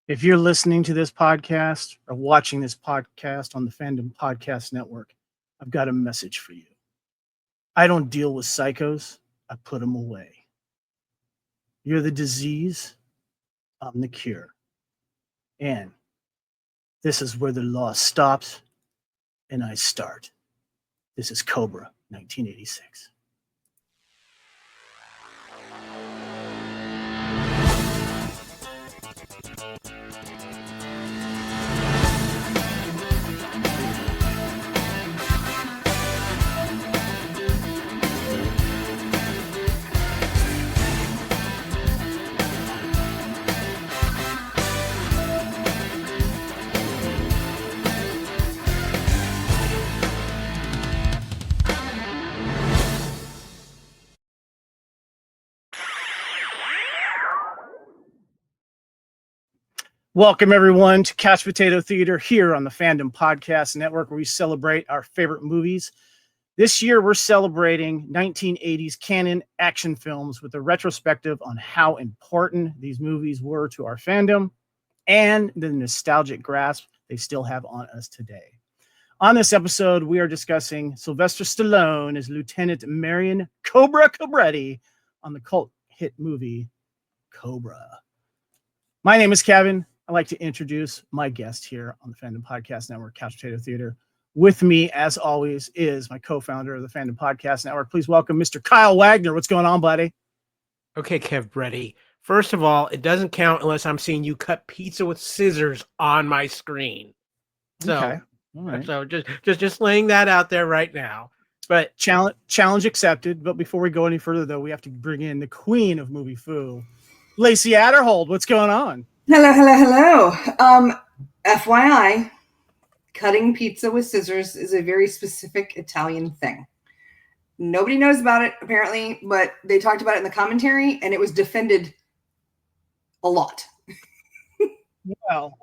If you're listening to this podcast or watching this podcast on the Fandom Podcast Network, I've got a message for you. I don't deal with psychos. I put them away. You're the disease. I'm the cure. And this is where the law stops and I start. This is Cobra, 1986. Welcome, everyone, to Couch Potato Theater here on the Fandom Podcast Network, where we celebrate our favorite movies. This year, we're celebrating 1980s canon action films with a retrospective on how important these movies were to our fandom and the nostalgic grasp they still have on us today. On this episode, we are discussing Sylvester Stallone as Lieutenant Marion Cobretti on the cult hit movie Cobra. My name is Kevin. I'd like to introduce my guest here on the Fandom Podcast Network, Couch Potato Theater. With me, as always, is my co-founder of the Fandom Podcast Network. Please welcome Mr. Kyle Wagner. What's going on, buddy? Okay, Cobretti. First of all, it doesn't count unless I'm seeing you cut pizza with scissors on my screen. So, okay. All right. So just laying that out there right now. But challenge accepted. But before we go any further, though, we have to bring in the queen of movie foo, Lacey Adderhold. What's going on? Hello. FYI, cutting pizza with scissors is a very specific Italian thing. Nobody knows about it, apparently, but they talked about it in the commentary, and it was defended a lot. Well,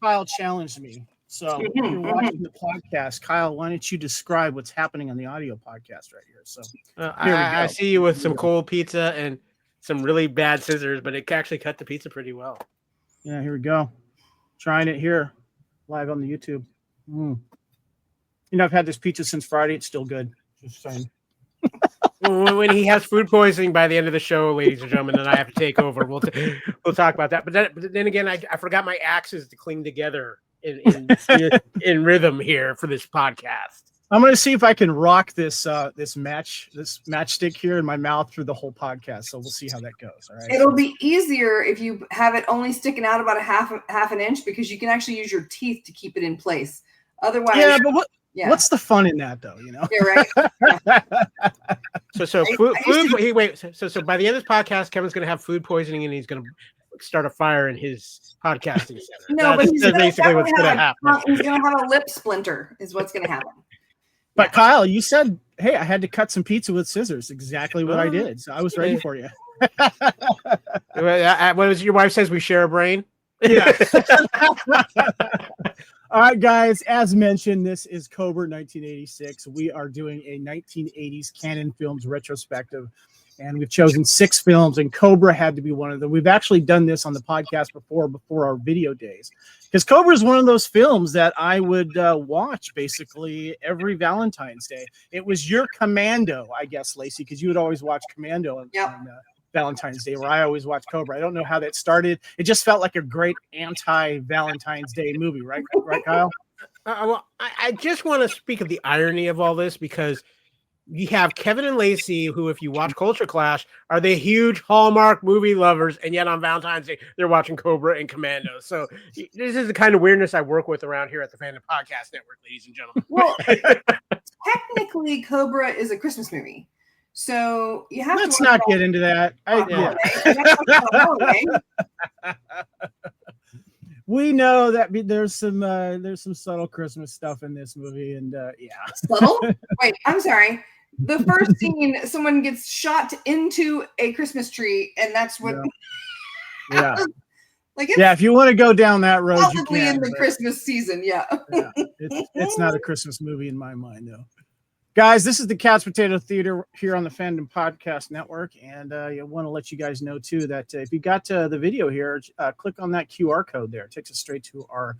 Kyle challenged me. So if you're watching the podcast, Kyle, why don't you describe what's happening on the audio podcast right here? So I see you with some cold pizza and some really bad scissors, but it actually cut the pizza pretty well. Yeah, here we go. Trying it here, live on the YouTube. I've had this pizza since Friday. It's still good. Just saying. When he has food poisoning by the end of the show, ladies and gentlemen, then I have to take over. We'll talk about that. But then again, I forgot my axes to cling together in rhythm here for this podcast. I'm going to see if I can rock this matchstick here in my mouth through the whole podcast. So we'll see how that goes. All right. It'll be easier if you have it only sticking out about a half an inch, because you can actually use your teeth to keep it in place. Otherwise, but what's the fun in that, though? You're right. Yeah. So by the end of this podcast, Kevin's going to have food poisoning and he's going to start a fire in his podcasting center. No, but that's basically what's going to happen. He's going to have a lip splinter, is what's going to happen. But Kyle, you said, hey, I had to cut some pizza with scissors. Exactly what I did. So I was ready for you. What was your wife says we share a brain? Yeah. All right, guys. As mentioned, this is Cobra 1986. We are doing a 1980s canon films retrospective. And we've chosen 6 films, and Cobra had to be one of them. We've actually done this on the podcast before our video days. Because Cobra is one of those films that I would watch basically every Valentine's Day. It was your Commando, I guess, Lacey, because you would always watch Commando on Valentine's Day, where I always watch Cobra. I don't know how that started. It just felt like a great anti-Valentine's Day movie, right? Right, Kyle? Well, I just want to speak of the irony of all this, because you have Kevin and Lacey, who, if you watch Culture Clash, are the huge Hallmark movie lovers, and yet on Valentine's Day, they're watching Cobra and Commando. So this is the kind of weirdness I work with around here at the Fandom Podcast Network, ladies and gentlemen. Well, technically, Cobra is a Christmas movie. So you have Let's not get into that. We know that there's some subtle Christmas stuff in this movie, and Subtle? Wait, I'm sorry. The first scene, someone gets shot into a Christmas tree, and that's what. Yeah. Like if you want to go down that road, you probably can. In the Christmas season, it's not a Christmas movie in my mind, though. Guys, this is the Couch Potato Theater here on the Fandom Podcast Network, and I want to let you guys know too that if you got the video here, click on that QR code there. It takes us straight to our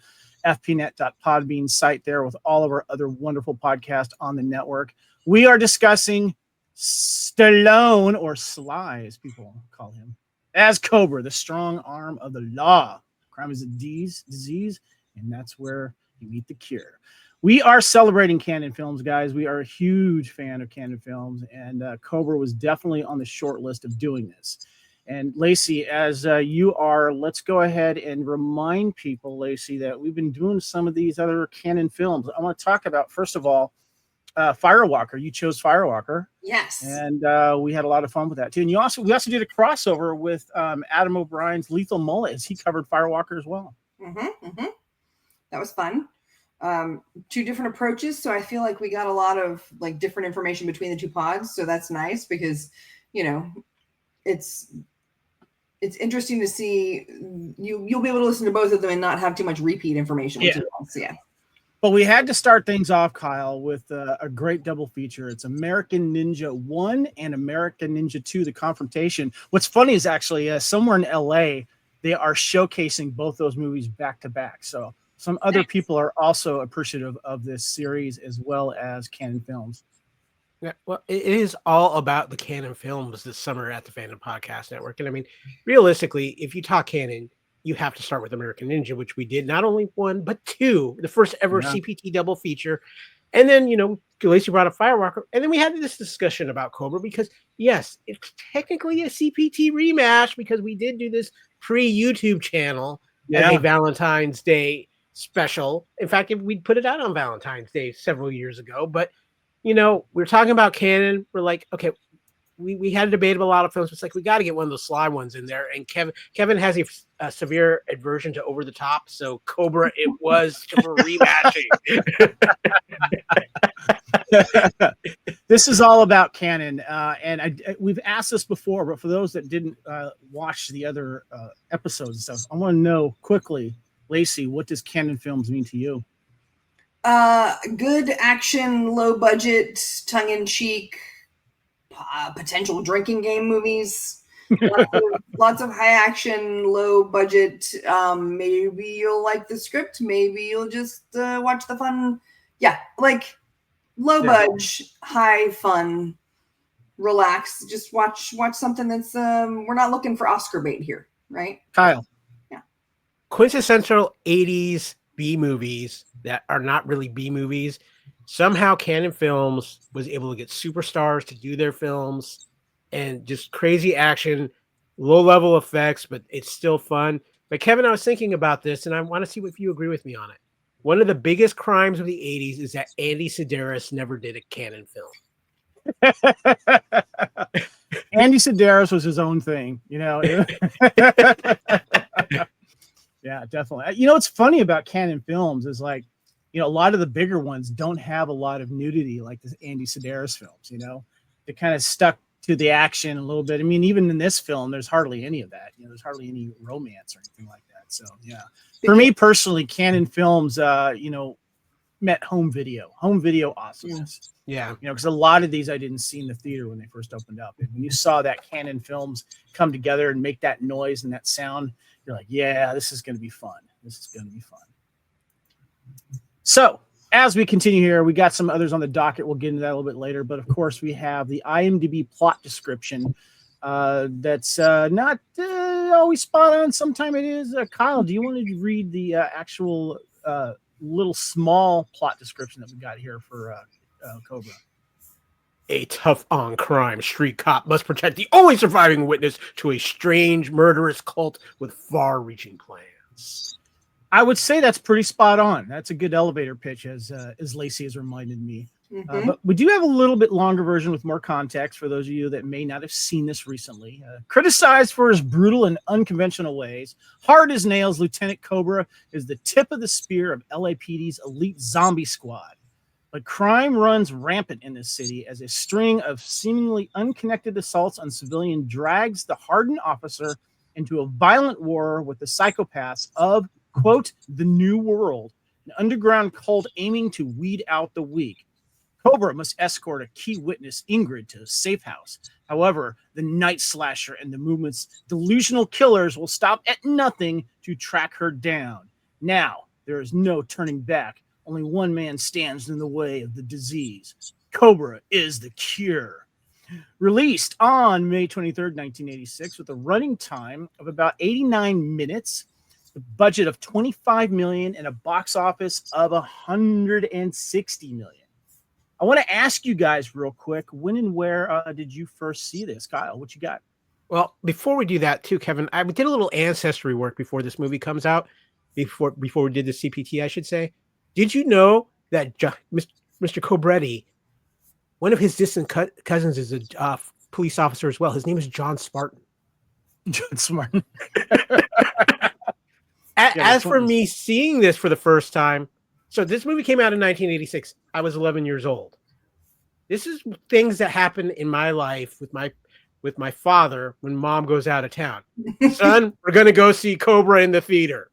fpnet.podbean site there with all of our other wonderful podcasts on the network. We are discussing Stallone, or Sly as people call him, as Cobra, the strong arm of the law. Crime is a disease, and that's where you meet the cure. We are celebrating Canon Films, guys. We are a huge fan of Canon Films, and Cobra was definitely on the short list of doing this. And Lacey, as you are, let's go ahead and remind people, Lacey, that we've been doing some of these other Canon Films. I want to talk about, first of all, Firewalker. You chose Firewalker. Yes. And we had a lot of fun with that, too. And we also did a crossover with Adam O'Brien's Lethal Mullet, as he covered Firewalker as well. That was fun. Two different approaches, so I feel like we got a lot of like different information between the two pods, so that's nice because it's interesting to see. You'll be able to listen to both of them and not have too much repeat information. Yeah. But we had to start things off, Kyle, with a great double feature. It's American Ninja 1 and American Ninja 2, The Confrontation. What's funny is actually somewhere in LA, they are showcasing both those movies back to back. So some other people are also appreciative of this series as well as Canon Films. Yeah, well, it is all about the Canon Films this summer at the Fandom Podcast Network. And I mean, realistically, if you talk Canon, you have to start with American Ninja, which we did not only one, but two, the first ever CPT double feature. And then, Lacey brought up Firewalker. And then we had this discussion about Cobra because, yes, it's technically a CPT rematch because we did do this pre-YouTube channel as a Valentine's Day special. In fact, we'd put it out on Valentine's Day several years ago, but we're talking about Canon. We're like, okay, we had a debate about a lot of films. It's like, we got to get one of those Sly ones in there. And Kevin has a severe aversion to over the top. So Cobra, it was for rematching. This is all about Canon. And we've asked this before, but for those that didn't watch the other episodes and stuff, I want to know quickly, Lacey, what does Canon Films mean to you? Good action, low budget, tongue-in-cheek, potential drinking game movies. Lots of high action, low budget. Maybe you'll like the script. Maybe you'll just watch the fun. Yeah, like low budge, high fun, relax. Just watch something that's. We're not looking for Oscar bait here, right? Kyle. Quintessential 80s B movies that are not really B movies. Somehow Canon Films was able to get superstars to do their films and just crazy action, low level effects, but it's still fun. But Kevin, I was thinking about this and I want to see if you agree with me on it. One of the biggest crimes of the 80s is that Andy Sedaris never did a Canon film. Andy Sedaris was his own thing, Yeah, definitely. What's funny about Canon Films is like, a lot of the bigger ones don't have a lot of nudity like the Andy Sedaris films, They kind of stuck to the action a little bit. I mean, even in this film, there's hardly any of that. There's hardly any romance or anything like that. So, yeah. For me personally, Canon Films, met home video awesomeness. Yeah. Because a lot of these I didn't see in the theater when they first opened up. And when you saw that Canon Films come together and make that noise and that sound, you're like, yeah, this is going to be fun. So as we continue here, we got some others on the docket. We'll get into that a little bit later. But of course, we have the IMDb plot description that's not always spot on. Sometimes it is. Kyle, do you want to read the actual little small plot description that we got here for Cobra? A tough on crime street cop must protect the only surviving witness to a strange murderous cult with far-reaching plans. I would say that's pretty spot on. That's a good elevator pitch, as Lacey has reminded me. But we do have a little bit longer version with more context for those of you that may not have seen this recently. Criticized for his brutal and unconventional ways, hard as nails, Lieutenant Cobra is the tip of the spear of LAPD's elite zombie squad. But crime runs rampant in this city as a string of seemingly unconnected assaults on civilians drags the hardened officer into a violent war with the psychopaths of, quote, the New World, an underground cult aiming to weed out the weak. Cobra must escort a key witness, Ingrid, to a safe house. However, the Night Slasher and the movement's delusional killers will stop at nothing to track her down. Now, there is no turning back. Only one man stands in the way of the disease. Cobra is the cure. Released on May 23rd, 1986, with a running time of about 89 minutes, a budget of $25 million, and a box office of $160 million. I want to ask you guys real quick, when and where did you first see this? Kyle, what you got? Well, before we do that too, Kevin, I did a little ancestry work before this movie comes out, before we did the CPT, I should say. Did you know that Mr. Cobretti, one of his distant cousins, is a police officer as well? His name is John Spartan. John Spartan. As for me seeing this for the first time, so this movie came out in 1986. I was 11 years old. This is things that happen in my life with my father when mom goes out of town. Son, we're going to go see Cobra in the theater.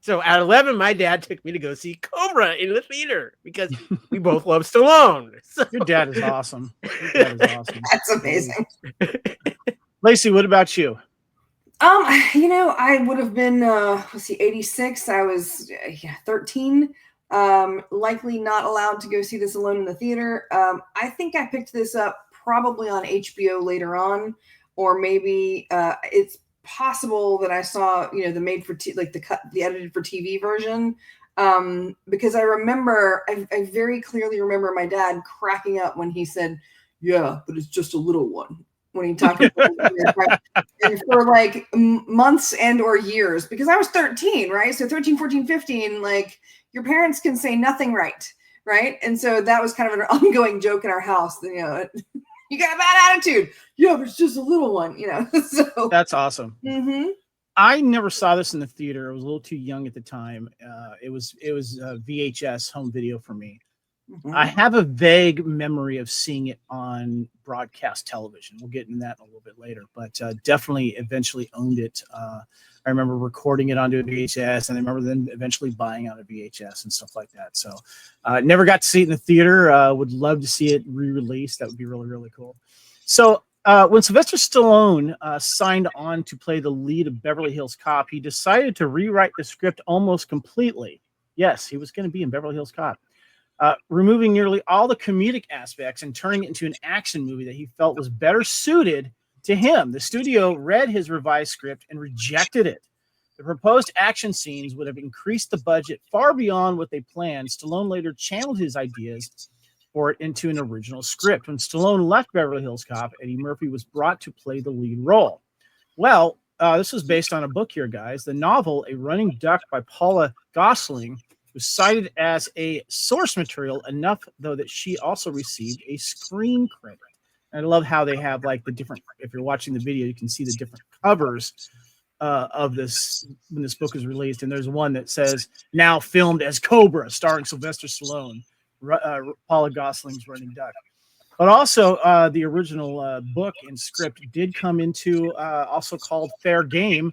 So at 11, my dad took me to go see Cobra in the theater because we both love Stallone. So. Your dad is awesome. That's amazing. Lacey, what about you? I would have been 86. I was 13. Likely not allowed to go see this alone in the theater. I think I picked this up probably on HBO later on, or maybe it's possible that I saw the made for the edited for TV version, because I very clearly remember my dad cracking up when he said, "Yeah, but it's just a little one." When he talked about and for like months and or years, because I was 13, right? So 13, 14, 15, like your parents can say nothing right? And so that was kind of an ongoing joke in our house. You got a bad attitude. Yeah, but it's just a little one, So that's awesome. Mm-hmm. I never saw this in the theater. I was a little too young at the time. It was VHS home video for me. Mm-hmm. I have a vague memory of seeing it on broadcast television. We'll get into that a little bit later, but definitely eventually owned it. I remember recording it onto a VHS, and I remember then eventually buying out a VHS and stuff like that. So never got to see it in the theater. Would love to see it re-released. That would be really, really cool. So when Sylvester Stallone signed on to play the lead of Beverly Hills Cop, he decided to rewrite the script almost completely. Yes, he was going to be in Beverly Hills Cop. Removing nearly all the comedic aspects and turning it into an action movie that he felt was better suited to him. The studio read his revised script and rejected it. The proposed action scenes would have increased the budget far beyond what they planned. Stallone later channeled his ideas for it into an original script. When Stallone left Beverly Hills Cop, Eddie Murphy was brought to play the lead role. Well, this was based on a book here, guys. The novel, A Running Duck by Paula Gosling, was cited as a source material enough, though, that she also received a screen credit. And I love how they have like the different, if you're watching the video, you can see the different covers of this when this book is released. And there's one that says, "Now filmed as Cobra, starring Sylvester Stallone, Paula Gosling's Running Duck." But also the original book and script did come into also called Fair Game,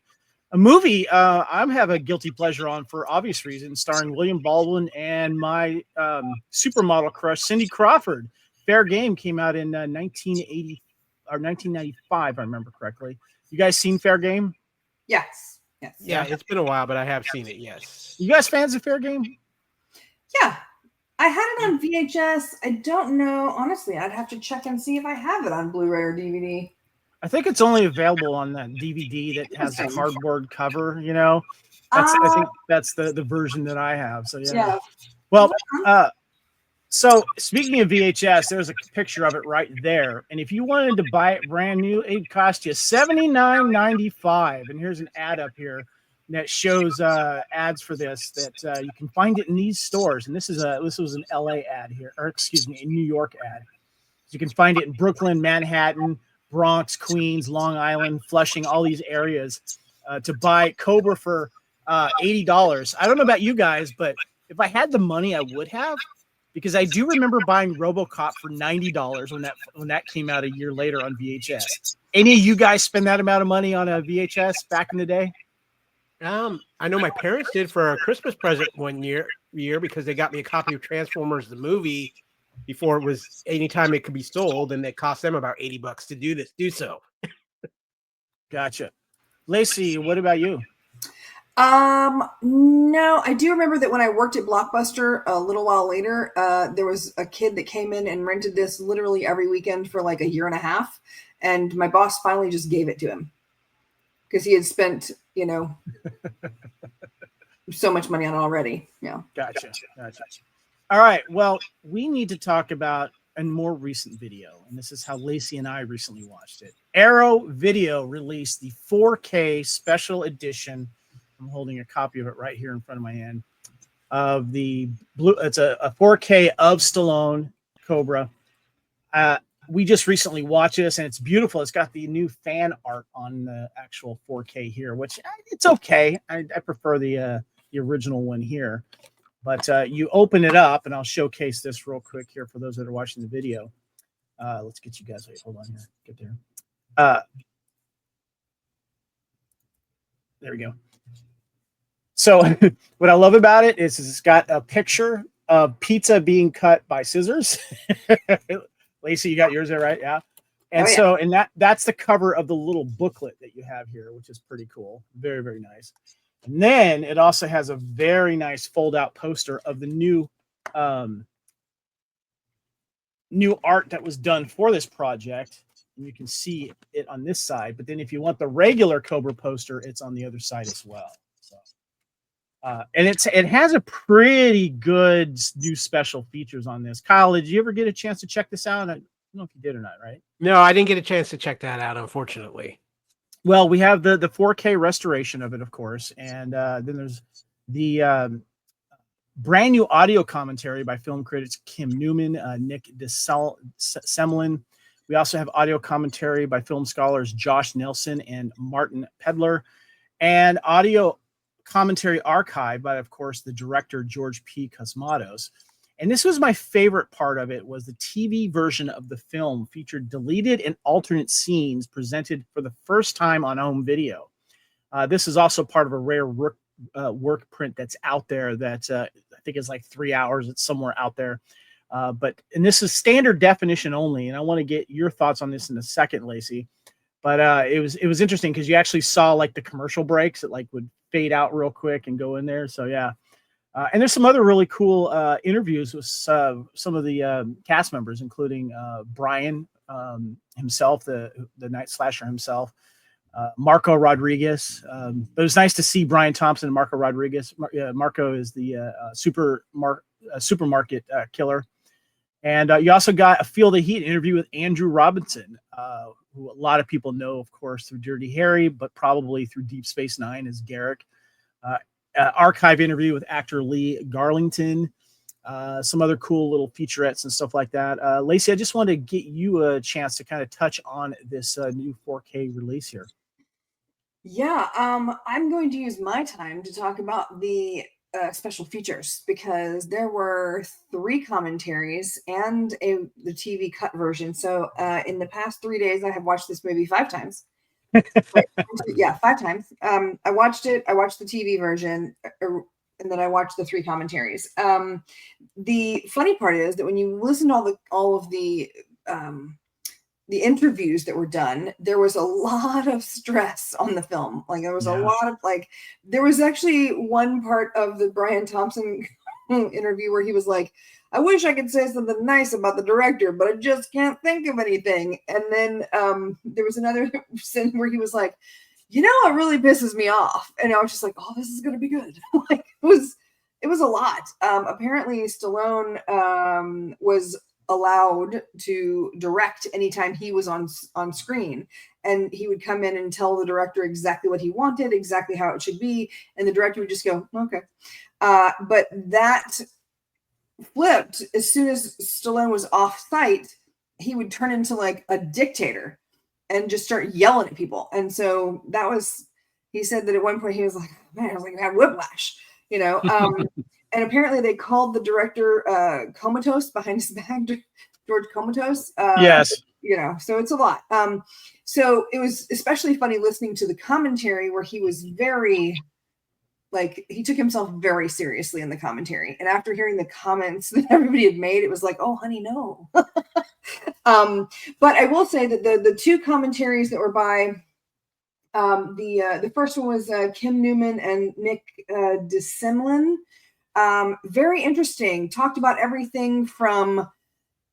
a movie I have a guilty pleasure on for obvious reasons, starring William Baldwin and my supermodel crush, Cindy Crawford. Fair Game came out in 1980 or 1995, if I remember correctly. You guys seen Fair Game? Yes. Yeah, it's been a while, but I have seen it, yes. You guys fans of Fair Game? Yeah. I had it on VHS. I don't know. Honestly, I'd have to check and see if I have it on Blu-ray or DVD. I think it's only available on that DVD that has the cardboard cover, I think that's the version that I have. So yeah. Well, so speaking of VHS, there's a picture of it right there. And if you wanted to buy it brand new, it'd cost you $79.95. And here's an ad up here that shows ads for this that you can find it in these stores. And this was an LA ad here, or excuse me, a New York ad. So you can find it in Brooklyn, Manhattan, Bronx, Queens, Long Island, Flushing, all these areas to buy Cobra for $80. I don't know about you guys, but if I had the money, I would have, because I do remember buying RoboCop for $90 when that came out a year later on VHS. Any of you guys spend that amount of money on a VHS back in the day? I know my parents did for a Christmas present one year because they got me a copy of Transformers the movie before it was anytime it could be sold, and it cost them about $80 to do so. Gotcha. Lacey, what about you? No, I do remember that when I worked at Blockbuster a little while later, there was a kid that came in and rented this literally every weekend for like a year and a half. And my boss finally just gave it to him because he had spent, so much money on it already. Yeah. Gotcha. All right. Well, we need to talk about a more recent video, and this is how Lacey and I recently watched it. Arrow Video released the 4K special edition. I'm holding a copy of it right here in front of my hand. Of the blue, it's a 4K of Stallone Cobra. We just recently watched this, and it's beautiful. It's got the new fan art on the actual 4K here, which it's okay. I prefer the original one here. But you open it up, and I'll showcase this real quick here for those that are watching the video. Let's get you guys. Wait, hold on here. Get there. There we go. So what I love about it is it's got a picture of pizza being cut by scissors. Lacey, you got yours there, right? Yeah. And that's the cover of the little booklet that you have here, which is pretty cool. Very, very nice. And then it also has a very nice fold-out poster of the new art that was done for this project. And you can see it on this side. But then if you want the regular Cobra poster, it's on the other side as well. So, and it has a pretty good new special features on this. Kyle, did you ever get a chance to check this out? I don't know if you did or not, right? No, I didn't get a chance to check that out, unfortunately. Well, we have the 4K restoration of it, of course, and then there's the brand new audio commentary by film critics Kim Newman, Nick Semlin. We also have audio commentary by film scholars Josh Nelson and Martin Pedler, and audio commentary archive by, of course, the director George P. Cosmatos. And this was my favorite part of it, was the TV version of the film featured deleted and alternate scenes presented for the first time on home video. This is also part of a rare work print that's out there that I think is like 3 hours. It's somewhere out there. And this is standard definition only. And I want to get your thoughts on this in a second, Lacey. But it was interesting because you actually saw like the commercial breaks that like would fade out real quick and go in there. So yeah. And there's some other really cool interviews with some of the cast members, including Brian himself, the Night Slasher himself, Marco Rodriguez. But it was nice to see Brian Thompson and Marco Rodriguez. Marco is the supermarket killer. And you also got a Feel the Heat interview with Andrew Robinson, who a lot of people know, of course, through Dirty Harry, but probably through Deep Space Nine as Garrick. Archive interview with actor Lee Garlington, some other cool little featurettes and stuff like that. Lacey, I just wanted to get you a chance to kind of touch on this new 4K release here. Yeah, I'm going to use my time to talk about the special features because there were 3 commentaries and the TV cut version. So in the past 3 days, I have watched this movie 5 times. Yeah, 5 times. I watched it. I watched the TV version, and then I watched the 3 commentaries. The funny part is that when you listen to all of the interviews that were done, there was a lot of stress on the film. Like there was a lot of there was actually one part of the Brian Thompson interview where he was like, I wish I could say something nice about the director, but I just can't think of anything. And then there was another scene where he was like, it really pisses me off. And I was just like, oh, this is going to be good. Like it was a lot. Apparently Stallone was allowed to direct anytime he was on screen, and he would come in and tell the director exactly what he wanted, exactly how it should be. And the director would just go, okay. But that flipped as soon as Stallone was off site. He would turn into like a dictator and just start yelling at people. And so he said that at one point he was like, man, I was like, I had whiplash, and apparently they called the director Comatose behind his back, George Comatose. Yes. So it's a lot. So it was especially funny listening to the commentary where he was very like he took himself very seriously in the commentary. And after hearing the comments that everybody had made, it was like, oh, honey, no. But I will say that the two commentaries that were by the first one was Kim Newman and Nick DeSimlin. Very interesting. Talked about everything from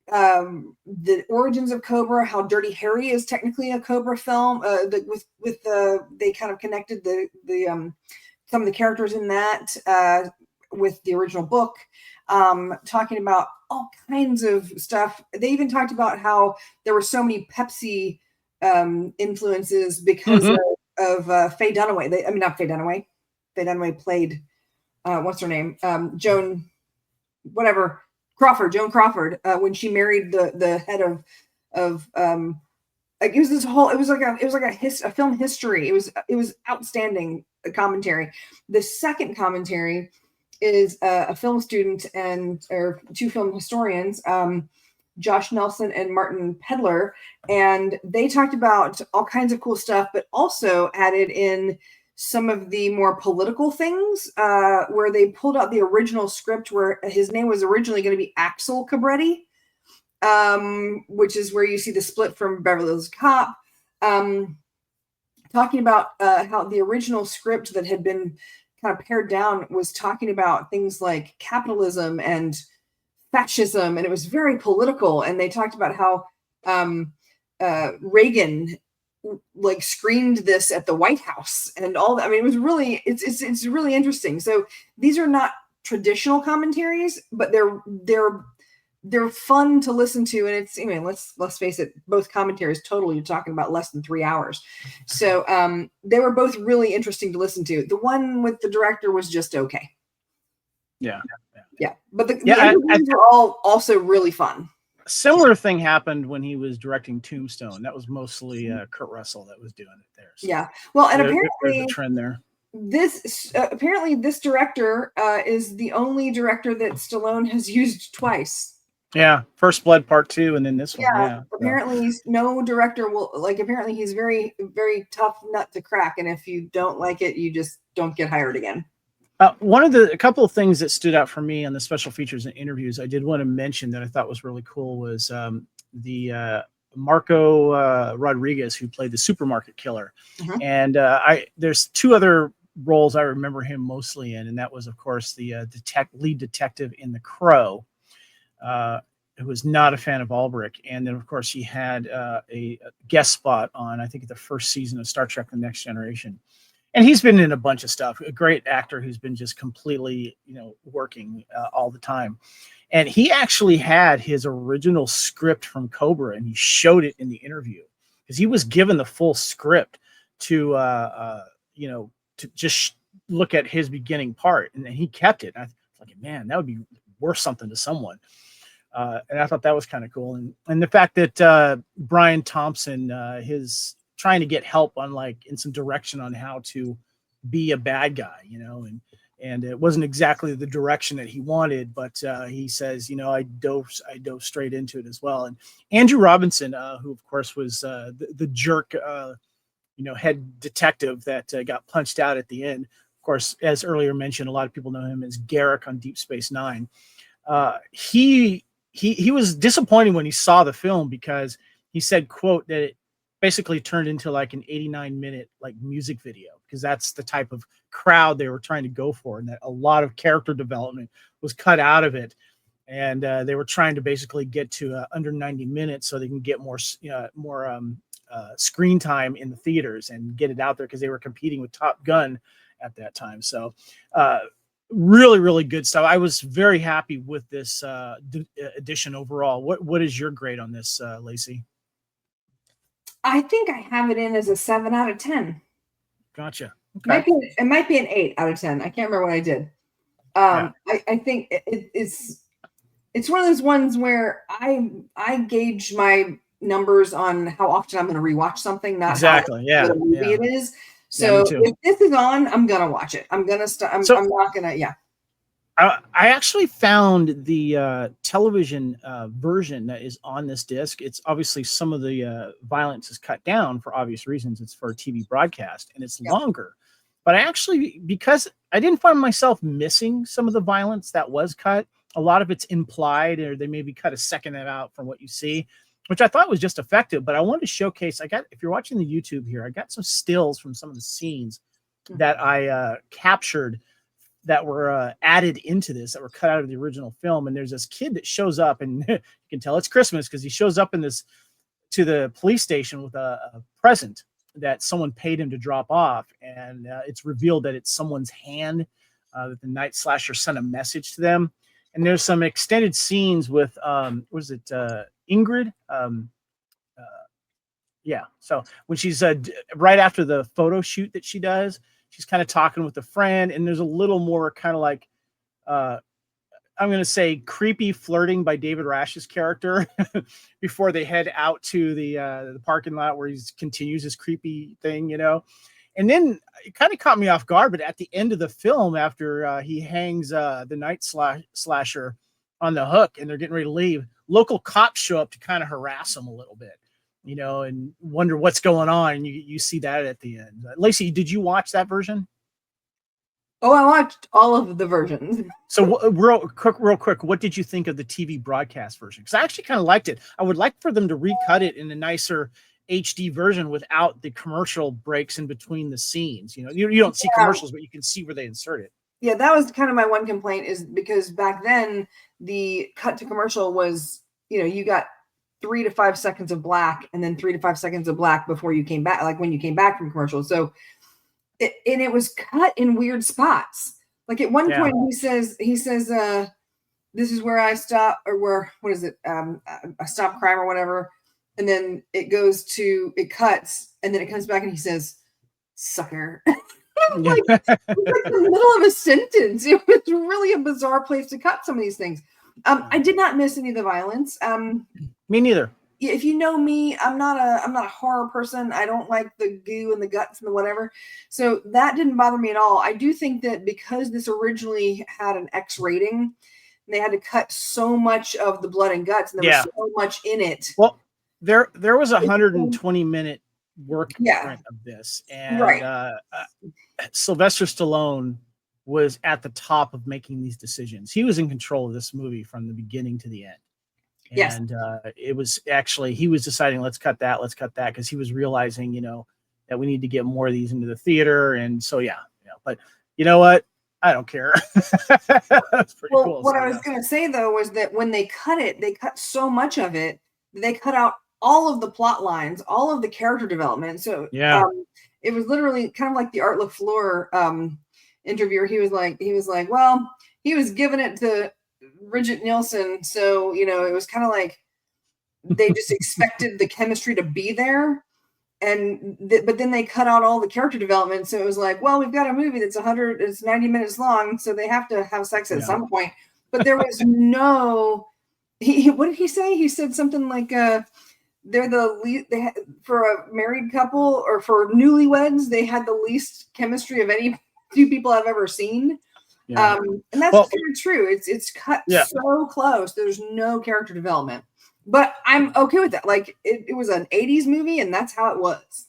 the origins of Cobra, how Dirty Harry is technically a Cobra film. They kind of connected the some of the characters in that with the original book. Talking about all kinds of stuff. They even talked about how there were so many Pepsi influences because of Faye Dunaway. Not Faye Dunaway. Faye Dunaway played what's her name? Joan Crawford, when she married the head of like it was like a film history. It was outstanding commentary. The second commentary is a film student or two film historians, Josh Nelson and Martin Pedler, and they talked about all kinds of cool stuff, but also added in some of the more political things, where they pulled out the original script where his name was originally going to be Axel Cobretti, which is where you see the split from Beverly Hills Cop, talking about how the original script that had been kind of pared down was talking about things like capitalism and fascism, and it was very political. And they talked about how Reagan like screened this at the White House and all that. I mean, it was really, it's really interesting. So these are not traditional commentaries, but they're fun to listen to. And let's face it, both commentaries totally, you're talking about less than 3 hours. So they were both really interesting to listen to. The one with the director was just okay. Yeah. But the interviews were all also really fun. A similar thing happened when he was directing Tombstone. That was mostly Kurt Russell that was doing it there. So yeah. Well, and apparently there's a trend there. This director is the only director that Stallone has used twice. Yeah, First Blood Part 2, and then this one. Yeah. Apparently, no director will like. Apparently, he's very, very tough nut to crack, and if you don't like it, you just don't get hired again. A couple of things that stood out for me on the special features and interviews, I did want to mention that I thought was really cool was the Marco Rodriguez, who played the supermarket killer, and there's two other roles I remember him mostly in, and that was, of course, the lead detective in The Crow. Who was not a fan of Albrecht. And then, of course, he had a guest spot on, I think, the first season of Star Trek The Next Generation. And he's been in a bunch of stuff. A great actor who's been just completely, working all the time. And he actually had his original script from Cobra, and he showed it in the interview because he was given the full script to just look at his beginning part. And then he kept it. And I was like, man, that would be worth something to someone. And I thought that was kind of cool. And the fact that Brian Thompson, his trying to get help on in some direction on how to be a bad guy, and it wasn't exactly the direction that he wanted, but he says, I dove straight into it as well. And Andrew Robinson, who of course was the jerk, head detective that got punched out at the end. Of course, as earlier mentioned, a lot of people know him as Garrick on Deep Space Nine. He was disappointed when he saw the film because he said, quote, that it basically turned into like an 89-minute music video because that's the type of crowd they were trying to go for, and that a lot of character development was cut out of it. And they were trying to basically get to under 90 minutes so they can get more screen time in the theaters and get it out there because they were competing with Top Gun at that time. So really, really good stuff. I was very happy with this edition overall. What is your grade on this, Lacey? I think I have it in as a 7 out of 10. Gotcha. Okay. It might be an 8 out of 10. I can't remember what I did. I think it's one of those ones where I gauge my numbers on how often I'm going to rewatch something, not exactly. How good a movie it is. So if this is on, I'm gonna watch it. I'm not gonna. Yeah. I actually found the television version that is on this disc. It's obviously some of the violence is cut down for obvious reasons. It's for a TV broadcast and it's longer. But I actually, because I didn't find myself missing some of the violence that was cut, a lot of it's implied, or they maybe cut a second out from what you see, which I thought was just effective. But I wanted to showcase, if you're watching the YouTube here, I got some stills from some of the scenes that I captured that were added into this, that were cut out of the original film. And there's this kid that shows up, and you can tell it's Christmas because he shows up to the police station with a present that someone paid him to drop off. And it's revealed that it's someone's hand, that the night slasher sent a message to them. And there's some extended scenes with, Ingrid? Yeah. So when she's right after the photo shoot that she does, she's kind of talking with a friend, and there's a little more kind of like, I'm going to say creepy flirting by David Rash's character before they head out to the parking lot where he continues his creepy thing, And then it kind of caught me off guard, but at the end of the film, after he hangs the night slasher on the hook and they're getting ready to leave, local cops show up to kind of harass him a little bit, and wonder what's going on. And you see that at the end. Lacey, did you watch that version? Oh, I watched all of the versions. So real quick, what did you think of the TV broadcast version? Because I actually kind of liked it. I would like for them to recut it in a nicer HD version without the commercial breaks in between the scenes. You don't see commercials, but you can see where they insert it. Yeah, that was kind of my one complaint, is because back then the cut to commercial was, you got 3 to 5 seconds of black and then 3 to 5 seconds of black before you came back, like when you came back from commercial. So it was cut in weird spots. Like at one point he says, this is where I stop, or what is it? I stop crime or whatever. And then it cuts, and then it comes back and he says, sucker. Like the middle of a sentence. It was really a bizarre place to cut some of these things. I did not miss any of the violence. Me neither. If you know me, I'm not a horror person. I don't like the goo and the guts and the whatever. So that didn't bother me at all. I do think that because this originally had an X rating, they had to cut so much of the blood and guts, and there was so much in it. Well, there was 120-minute work print of this, and Sylvester Stallone was at the top of making these decisions. He was in control of this movie from the beginning to the end. And it was actually, he was deciding, let's cut that, because he was realizing, that we need to get more of these into the theater. And so, but you know what? I don't care. That's pretty cool. What I was going to say, though, was that when they cut it, they cut so much of it, they cut out all of the plot lines, all of the character development. So it was literally kind of like the Art LaFleur interviewer. He was like, well, he was giving it to Brigitte Nielsen, so it was kind of like they just expected the chemistry to be there, but then they cut out all the character development. So it was like, well, we've got a movie that's 90 minutes long, so they have to have sex at some point. But there was no. What did he say? He said something like, "They're the least." For a married couple or for newlyweds, they had the least chemistry of any two people I've ever seen. Yeah. And that's very true. It's cut so close. There's no character development, but I'm okay with that. Like it was an 80s movie, and that's how it was.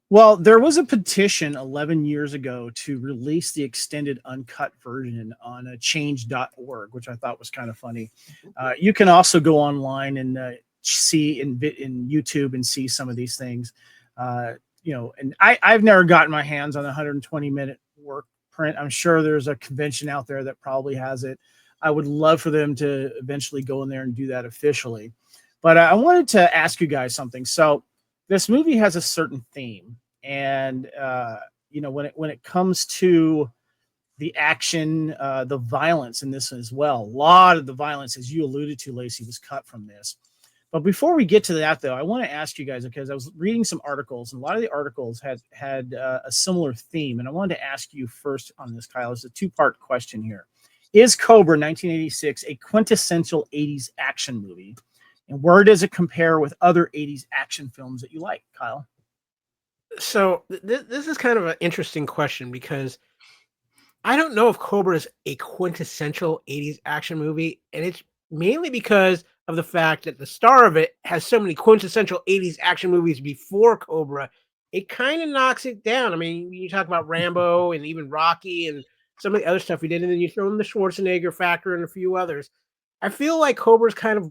Well, there was a petition 11 years ago to release the extended uncut version on change.org, which I thought was kind of funny. You can also go online and see in YouTube and see some of these things. And I've never gotten my hands on a 120-minute work print. I'm sure there's a convention out there that probably has it. I would love for them to eventually go in there and do that officially. But I wanted to ask you guys something. So this movie has a certain theme, and when it comes to the action, the violence in this as well, a lot of the violence, as you alluded to, Lacey, was cut from this. But before we get to that, though, I want to ask you guys, because I was reading some articles, and a lot of the articles had a similar theme. And I wanted to ask you first on this, Kyle. It's a two-part question here. Is Cobra 1986 a quintessential 80s action movie? And where does it compare with other 80s action films that you like, Kyle? So this is kind of an interesting question, because I don't know if Cobra is a quintessential 80s action movie. And it's mainly because of the fact that the star of it has so many quintessential 80s action movies before Cobra it kind of knocks it down. I mean, you talk about Rambo and even Rocky and some of the other stuff we did, and then you throw in the Schwarzenegger factor and a few others. I feel like Cobra's kind of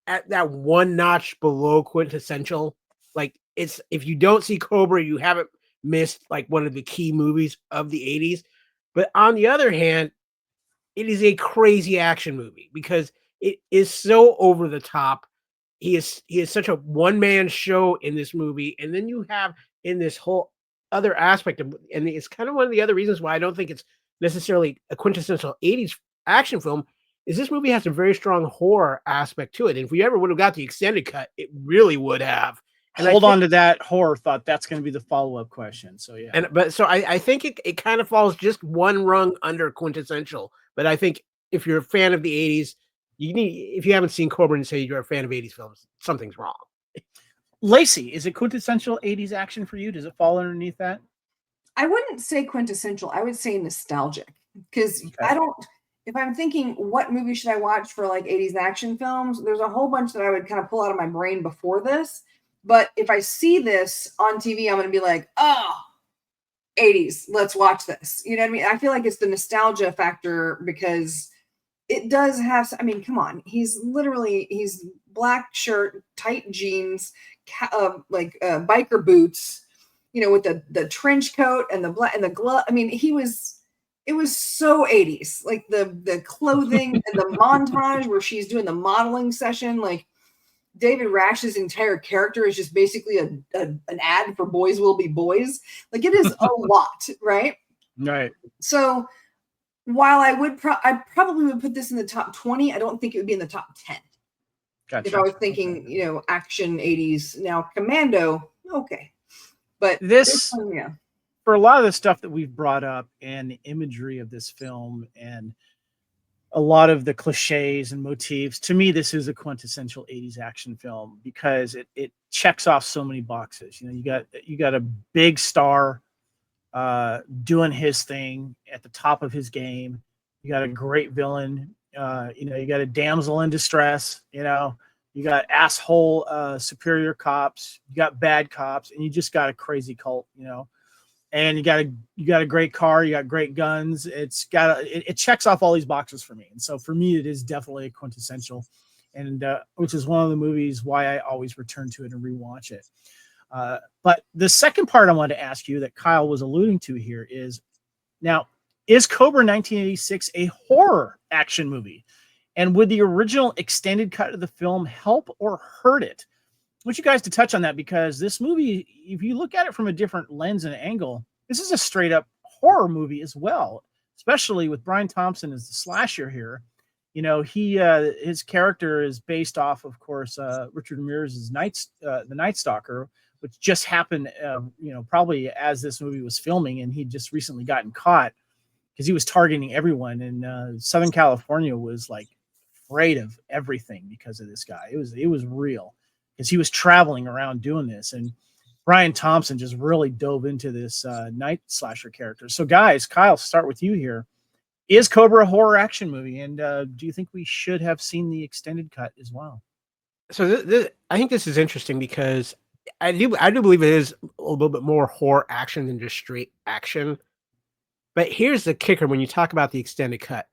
at that one notch below quintessential. Like, it's, if you don't see Cobra, you haven't missed like one of the key movies of the 80s. But on the other hand, it is a crazy action movie because it is so over the top. He is such a one-man show in this movie. And then you have in this whole other aspect of, and it's kind of one of the other reasons why I don't think it's necessarily a quintessential 80s action film, is this movie has a very strong horror aspect to it. And if we ever would have got the extended cut, it really would have. And Hold on to that horror thought. That's going to be the follow-up question. So yeah. I think it kind of falls just one rung under quintessential. But I think if you're a fan of the 80s, if you haven't seen Cobra and say you're a fan of 80s films, something's wrong. Lacey, is it quintessential 80s action for you? Does it fall underneath that? I wouldn't say quintessential. I would say nostalgic, because if I'm thinking what movie should I watch for like 80s action films, there's a whole bunch that I would kind of pull out of my brain before this. But if I see this on TV, I'm going to be like, oh, 80s, let's watch this. You know what I mean? I feel like it's the nostalgia factor, because it does have, I mean, come on. He's black shirt, tight jeans, biker boots, with the trench coat and the glove. I mean, it was so 80s, like the clothing and the montage where she's doing the modeling session. Like, David Rash's entire character is just basically an ad for Boys Will Be Boys. Like, it is a lot, right? Right. So while I probably would put this in the top 20, I don't think it would be in the top 10. Gotcha. If I was thinking, action 80s. Now, Commando, okay. But this one, yeah. For a lot of the stuff that we've brought up and the imagery of this film and a lot of the cliches and motifs, to me, this is a quintessential 80s action film because it checks off so many boxes. You got a big star doing his thing at the top of his game. You got a great villain. You got a damsel in distress. You got asshole superior cops. You got bad cops, and you just got a crazy cult. And you got a great car, you got great guns. It checks off all these boxes for me. And so for me, it is definitely a quintessential, and which is one of the movies why I always return to it and rewatch it. But the second part I wanted to ask you that Kyle was alluding to here is Cobra 1986 a horror action movie? And would the original extended cut of the film help or hurt it? I want you guys to touch on that, because this movie, if you look at it from a different lens and angle, this is a straight up horror movie as well, especially with Brian Thompson as the slasher here. His character is based off, of course, Richard Ramirez's the Night Stalker, which just happened, probably as this movie was filming, and he'd just recently gotten caught because he was targeting everyone. And Southern California was like afraid of everything because of this guy. It was real, because he was traveling around doing this. And Brian Thompson just really dove into this night slasher character. So guys, Kyle, start with you here. Is Cobra a horror action movie? And do you think we should have seen the extended cut as well? So I think this is interesting, because I do believe it is a little bit more horror action than just straight action. But here's the kicker when you talk about the extended cut.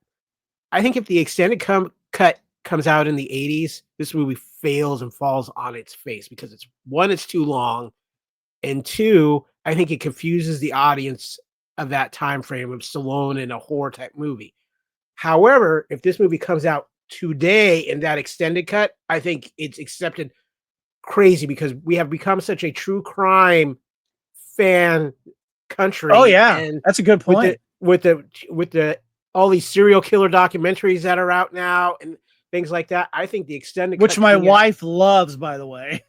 I think if the extended cut comes out in the 80s, this movie fails and falls on its face, because it's too long, and two, I think it confuses the audience of that time frame of Stallone in a horror type movie. However, if this movie comes out today in that extended cut, I think it's accepted crazy, because we have become such a true crime fan country. Oh yeah, and that's a good point. With the all these serial killer documentaries that are out now and things like that, I think the extended which my wife loves, by the way.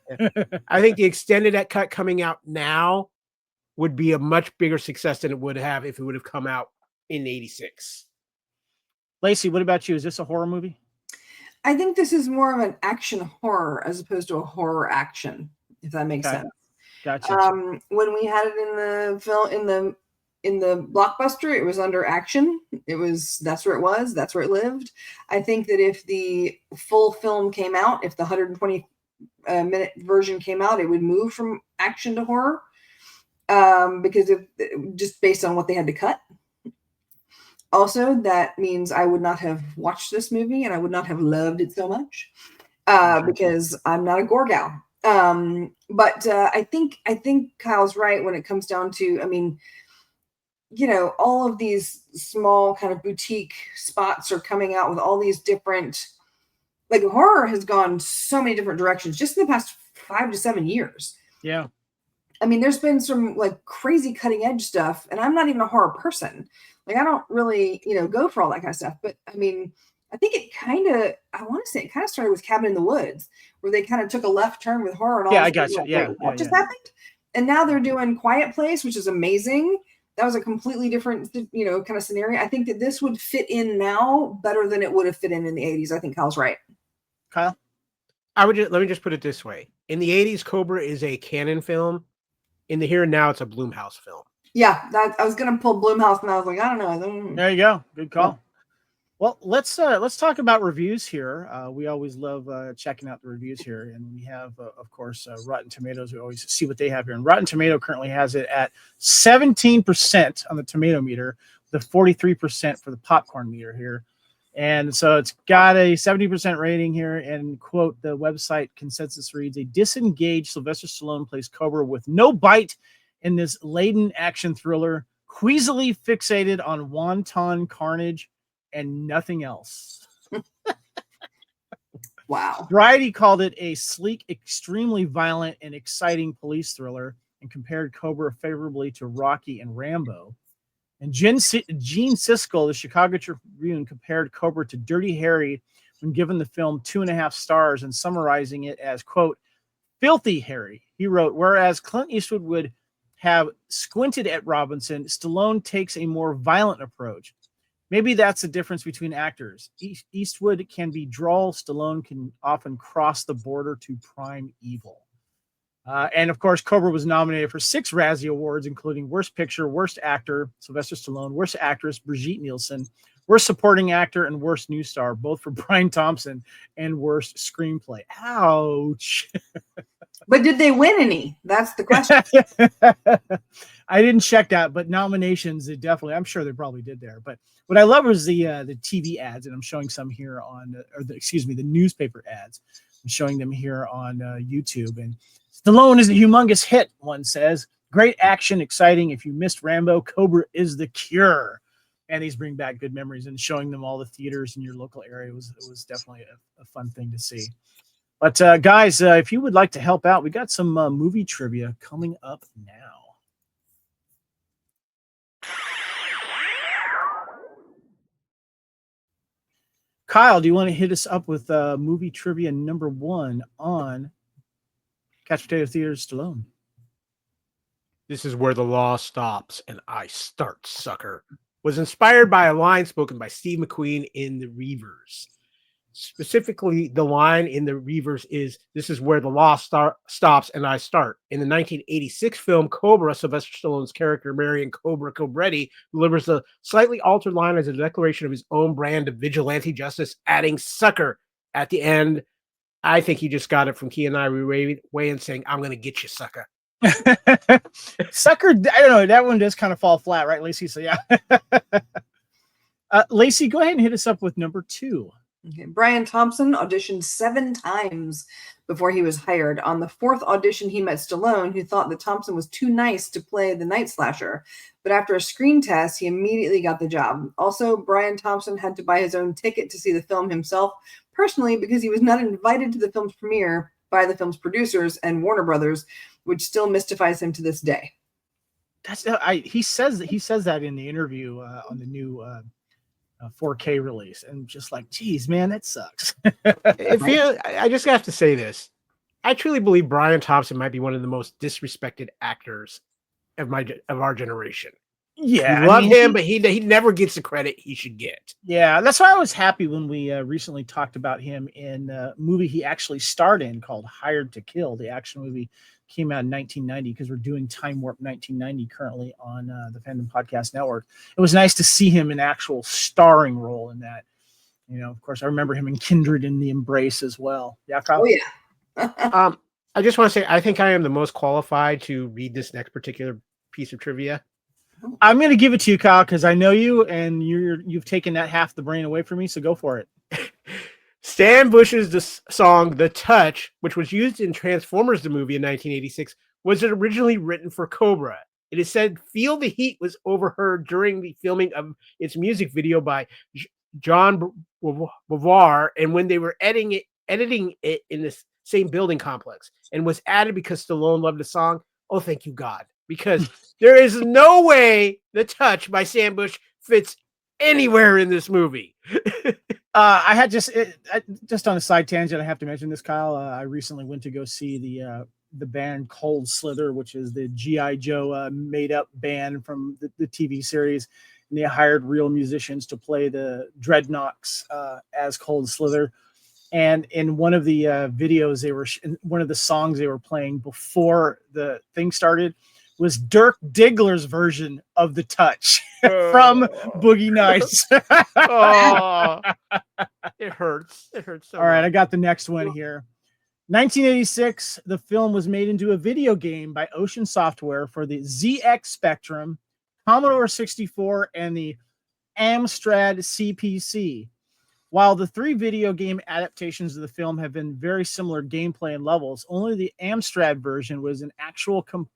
I think the extended cut coming out now would be a much bigger success than it would have if it would have come out in 86. Lacey, what about you? Is this a horror movie? I think this is more of an action horror as opposed to a horror action, if that makes sense. Gotcha. When we had it in the film, in the blockbuster, it was under action. That's where it was. That's where it lived. I think that if the full film came out, if the 120 minute version came out, it would move from action to horror. because just based on what they had to cut. Also, that means I would not have watched this movie and I would not have loved it so much because I'm not a gore gal. But I think Kyle's right when it comes down to, I mean, all of these small kind of boutique spots are coming out with all these different, like horror has gone so many different directions just in the past 5 to 7 years. Yeah. I mean, there's been some like crazy cutting edge stuff, and I'm not even a horror person. Like, I don't really, go for all that kind of stuff. But I mean, I think it kind of started with Cabin in the Woods, where they kind of took a left turn with horror and all. Yeah, I got you. Yeah, what just happened? And now they're doing Quiet Place, which is amazing. That was a completely different, kind of scenario. I think that this would fit in now better than it would have fit in the 80s. I think Kyle's right. Kyle? Let me just put it this way. In the 80s, Cobra is a canon film. In the here and now, it's a Blumhouse film. Yeah, I was gonna pull Blumhouse, and I was like, I don't know. There you go. Good call. Yeah. Well, let's talk about reviews here. We always love checking out the reviews here, and we have, of course, Rotten Tomatoes. We always see what they have here, and Rotten Tomato currently has it at 17% on the tomato meter, the 43% for the popcorn meter here, and so it's got a 70% rating here. And quote, the website consensus reads: a disengaged Sylvester Stallone plays Cobra with no bite in this laden action thriller, queasily fixated on wanton carnage and nothing else. Wow. Variety called it a sleek, extremely violent, and exciting police thriller, and compared Cobra favorably to Rocky and Rambo. And Gene Siskel, the Chicago Tribune, compared Cobra to Dirty Harry when given the film 2.5 stars and summarizing it as, quote, filthy Harry. He wrote, whereas Clint Eastwood would have squinted at Robinson, Stallone takes a more violent approach. Maybe that's the difference between actors. Eastwood can be droll. Stallone can often cross the border to prime evil. And of course, Cobra was nominated for 6 Razzie Awards, including Worst Picture, Worst Actor, Sylvester Stallone, Worst Actress, Brigitte Nielsen, Worst Supporting Actor, and Worst New Star, both for Brian Thompson, and Worst Screenplay. Ouch. But did they win any? That's the question. I didn't check that, but nominations, it definitely, I'm sure they probably did there. But what I love was the TV ads, and I'm showing some here on, the newspaper ads. I'm showing them here on YouTube. And Stallone is a humongous hit, one says. Great action, exciting. If you missed Rambo, Cobra is the cure. And these bring back good memories, and showing them all the theaters in your local area was definitely a fun thing to see. But guys, if you would like to help out, we got some movie trivia coming up now. Kyle, do you want to hit us up with movie trivia number 1 on Couch Potato Theater Stallone? This is where the law stops and I start, sucker. Was inspired by a line spoken by Steve McQueen in The Reavers. Specifically, the line in The Reavers is, this is where the law stops and I start. In the 1986 film Cobra, Sylvester Stallone's character Marion Cobretti delivers a slightly altered line as a declaration of his own brand of vigilante justice, adding sucker at the end. I think he just got it from Key and I way and saying, I'm going to get you, sucker. Sucker, I don't know. That one does kind of fall flat, right, Lacey? So, yeah. Lacey, go ahead and hit us up with number 2. Okay. Brian Thompson auditioned 7 times before he was hired. On the 4th audition, he met Stallone, who thought that Thompson was too nice to play the night slasher. But after a screen test, he immediately got the job. Also, Brian Thompson had to buy his own ticket to see the film himself personally because he was not invited to the film's premiere by the film's producers and Warner Brothers, which still mystifies him to this day. He says that in the interview on the new 4K release, and just like, geez, man, that sucks. I just have to say this. I truly believe Brian Thompson might be one of the most disrespected actors of our generation. Yeah, we love him, but he never gets the credit he should get. Yeah, that's why I was happy when we recently talked about him in a movie he actually starred in called Hired to Kill. The action movie came out in 1990 because we're doing Time Warp 1990 currently on the Fandom Podcast Network. It was nice to see him in actual starring role in that. Of course, I remember him in Kindred in The Embrace as well. Yeah, Kyle? Oh, yeah. I just want to say, I think I am the most qualified to read this next particular piece of trivia? I'm going to give it to you, Kyle, because I know you, and you've taken that half the brain away from me. So go for it. Stan Bush's song "The Touch," which was used in Transformers the movie in 1986, was originally written for Cobra. It is said "Feel the Heat" was overheard during the filming of its music video by John Bovar, and when they were editing it in the same building complex, and was added because Stallone loved the song. Oh, thank you, God. Because there is no way "The Touch" by Stan Bush fits anywhere in this movie. I had just on a side tangent, I have to mention this, Kyle. I recently went to go see the band Cold Slither, which is the G.I. Joe made up band from the TV series. And they hired real musicians to play the Dreadnoks as Cold Slither. And in one of the videos, one of the songs they were playing before the thing started was Dirk Diggler's version of "The Touch" from Boogie Nights. Oh, it hurts. It hurts so All right, much. I got the next one here. 1986, the film was made into a video game by Ocean Software for the ZX Spectrum, Commodore 64, and the Amstrad CPC. While the 3 video game adaptations of the film have been very similar gameplay and levels, only the Amstrad version was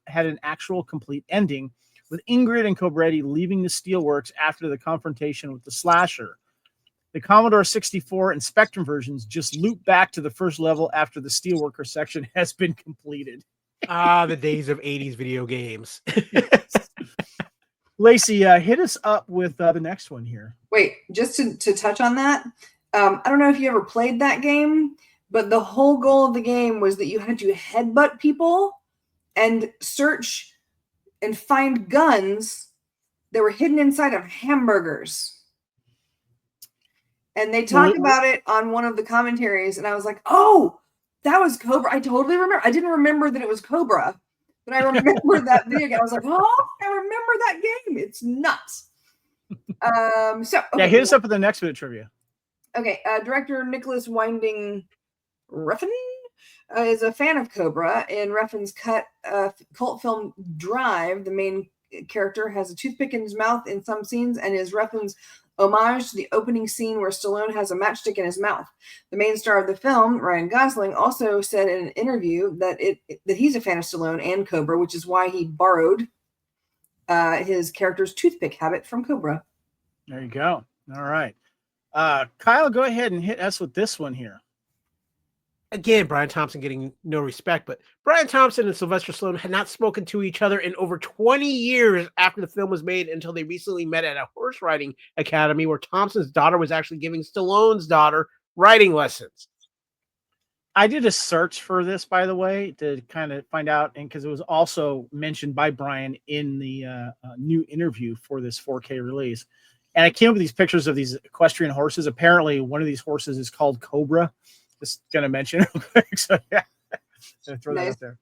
had an actual complete ending, with Ingrid and Cobretti leaving the Steelworks after the confrontation with the Slasher. The Commodore 64 and Spectrum versions just loop back to the first level after the Steelworker section has been completed. The days of 80s video games. Lacey, hit us up with the next one here. Wait, just to touch on that, I don't know if you ever played that game, but the whole goal of the game was that you had to headbutt people and search and find guns that were hidden inside of hamburgers. And they talked about it on one of the commentaries, and I was like, oh, that was Cobra. I totally remember. I didn't remember that it was Cobra, but I remember that video game. I was like, oh, I remember that game. It's nuts. Hit us up with the next bit of trivia. Okay, director Nicholas Winding Refn is a fan of Cobra. In Refn's cult film Drive, the main character has a toothpick in his mouth in some scenes, and is Refn's homage to the opening scene where Stallone has a matchstick in his mouth. The main star of the film, Ryan Gosling, also said in an interview that he's a fan of Stallone and Cobra, which is why he borrowed his character's toothpick habit from Cobra. There you go. All right. Kyle, go ahead and hit us with this one here. Again, Brian Thompson getting no respect, but Brian Thompson and Sylvester Stallone had not spoken to each other in over 20 years after the film was made, until they recently met at a horse riding academy where Thompson's daughter was actually giving Stallone's daughter riding lessons. I did a search for this, by the way, to kind of find out, and because it was also mentioned by Brian in the new interview for this 4K release. And I came up with these pictures of these equestrian horses. Apparently, one of these horses is called Cobra. Just going to mention it real quick. So, yeah, throw that out there.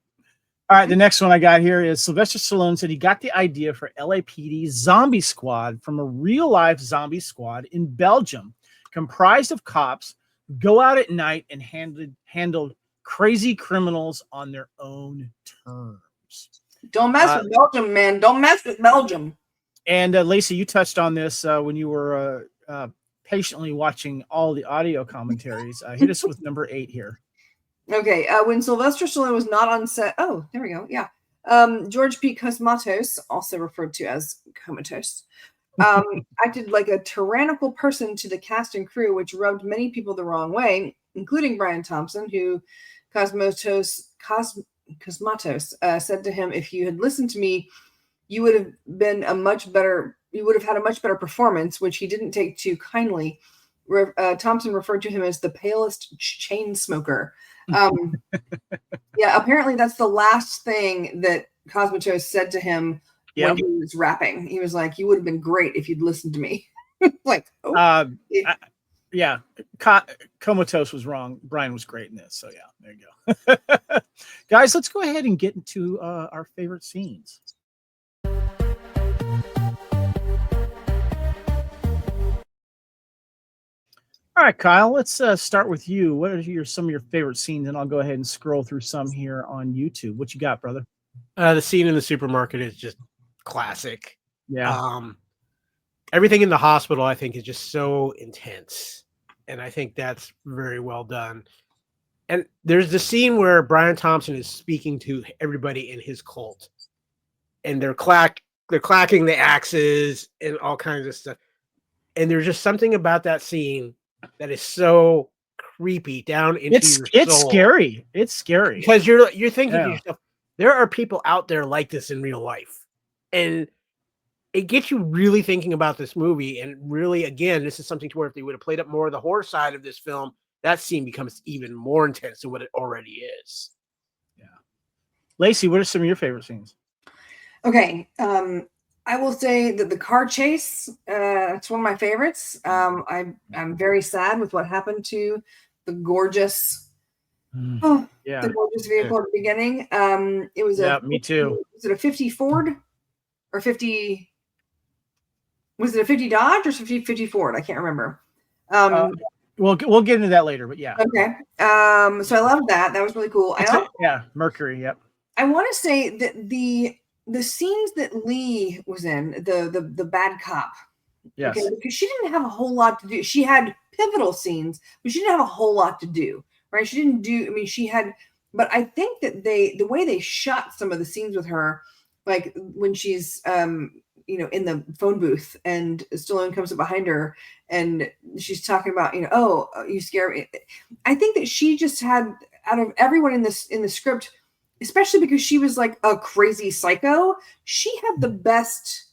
All right, the next one I got here is Sylvester Stallone said he got the idea for LAPD Zombie Squad from a real-life zombie squad in Belgium, comprised of cops who go out at night and handled crazy criminals on their own terms. Don't mess with Belgium, man. Don't mess with Belgium. And Lacey, you touched on this when you were patiently watching all the audio commentaries. Hit us with number 8 here. Okay, when Sylvester Stallone was not on set, oh, there we go, yeah. George P. Cosmatos, also referred to as Comatose, acted like a tyrannical person to the cast and crew, which rubbed many people the wrong way, including Brian Thompson, who Cosmatos said to him, "If you had listened to me, you would have been you would have had a much better performance," which he didn't take too kindly. Thompson referred to him as the palest chain smoker. Yeah, apparently that's the last thing that Cosmatos said to him when he was rapping. He was like, "You would have been great if you'd listened to me." Like, yeah, Comatose was wrong. Brian was great in this. So yeah, there you go. Guys, let's go ahead and get into our favorite scenes. All right, Kyle, let's start with you. What are some of your favorite scenes? And I'll go ahead and scroll through some here on YouTube. What you got, brother? The scene in the supermarket is just classic. Yeah. Everything in the hospital, I think, is just so intense, and I think that's very well done. And there's the scene where Brian Thompson is speaking to everybody in his cult, and they're clacking the axes and all kinds of stuff. And there's just something about that scene that is so creepy down into your It's soul. scary. It's scary Because you're thinking to Yeah. yourself, there are people out there like this in real life. And it gets you really thinking about this movie. And really, again, this is something to where if they would have played up more of the horror side of this film, that scene becomes even more intense than what it already is. Yeah. Lacey, what are some of your favorite scenes? Okay. I will say that the car chase, it's one of my favorites. I'm very sad with what happened to the gorgeous, Yeah. the gorgeous vehicle at the beginning. It was me too. Was it a 50 Ford or 50? Was it a 50 Dodge or 50 Ford? I can't remember. We'll get into that later, but yeah. Okay. So I love that. That was really cool. Yeah, Mercury. Yep. I want to say that the scenes that Lee was in, the bad cop. Yes. Okay, because she didn't have a whole lot to do. She had pivotal scenes, but she didn't have a whole lot to do. Right? She didn't do. I mean, she had. But I think that the way they shot some of the scenes with her, like when she's in the phone booth and Stallone comes up behind her and she's talking about, oh, you scare me. I think that she just had, out of everyone in the script, especially because she was like a crazy psycho, she had the best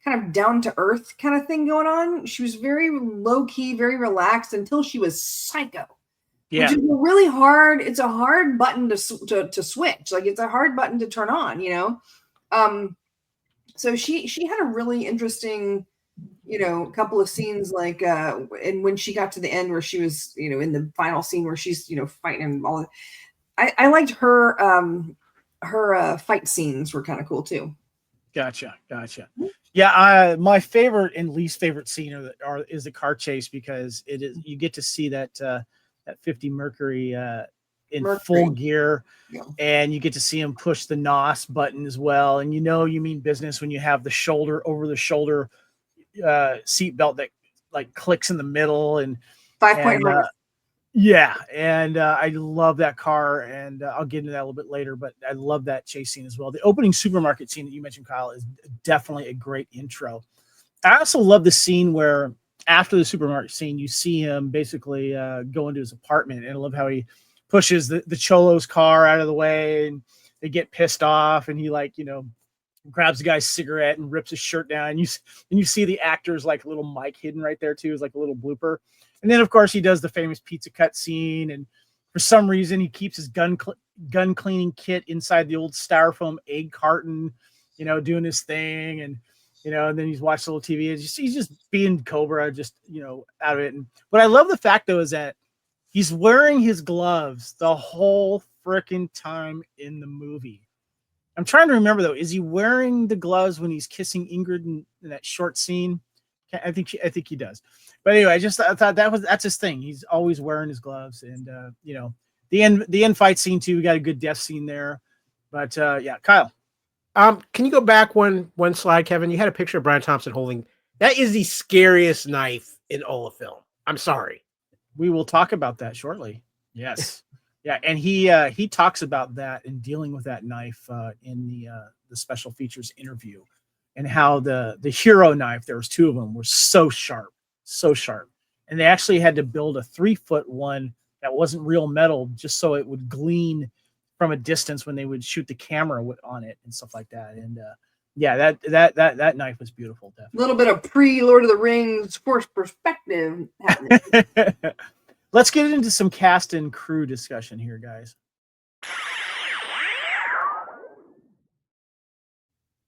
kind of down to earth kind of thing going on. She was very low key, very relaxed until she was psycho. Yeah. Which is really hard. It's a hard button to switch. Like it's a hard button to turn on, So she had a really interesting, couple of scenes, like and when she got to the end where she was, in the final scene where she's, fighting and all that. I liked her fight scenes were kind of cool too. Gotcha. Yeah, my favorite and least favorite scene is the car chase, because you get to see that 50 Mercury in full gear. Yeah. And you get to see him push the NOS button as well. And you mean business when you have the over the shoulder seatbelt that like clicks in the middle and 5-point harness. Yeah, and I love that car, and I'll get into that a little bit later, but I love that chase scene as well. The opening supermarket scene that you mentioned, Kyle, is definitely a great intro. I also love the scene where after the supermarket scene, you see him basically go into his apartment, and I love how he pushes the Cholo's car out of the way, and they get pissed off, and he grabs the guy's cigarette and rips his shirt down, and you see the actor's like little mic hidden right there too, is like a little blooper. And then, of course, he does the famous pizza cut scene. And for some reason, he keeps his gun cleaning kit inside the old styrofoam egg carton, doing his thing. And, and then he's watching a little TV. He's just being Cobra, just, out of it. And what I love the fact, though, is that he's wearing his gloves the whole freaking time in the movie. I'm trying to remember, though. Is he wearing the gloves when he's kissing Ingrid in that short scene? I think he does. But anyway, I thought that's his thing. He's always wearing his gloves, and the end fight scene too. We got a good death scene there, but yeah, Kyle. Can you go back one slide, Kevin? You had a picture of Brian Thompson holding. That is the scariest knife in all of film. I'm sorry. We will talk about that shortly. Yes, yeah, and he talks about that and dealing with that knife in the special features interview, and how the hero knife, there was two of them, were so sharp. And they actually had to build a 3-foot one that wasn't real metal just so it would gleam from a distance when they would shoot the camera on it and stuff like that. And yeah, that knife was beautiful. Definitely. A little bit of pre-Lord of the Rings force perspective happening. Let's get into some cast and crew discussion here, guys.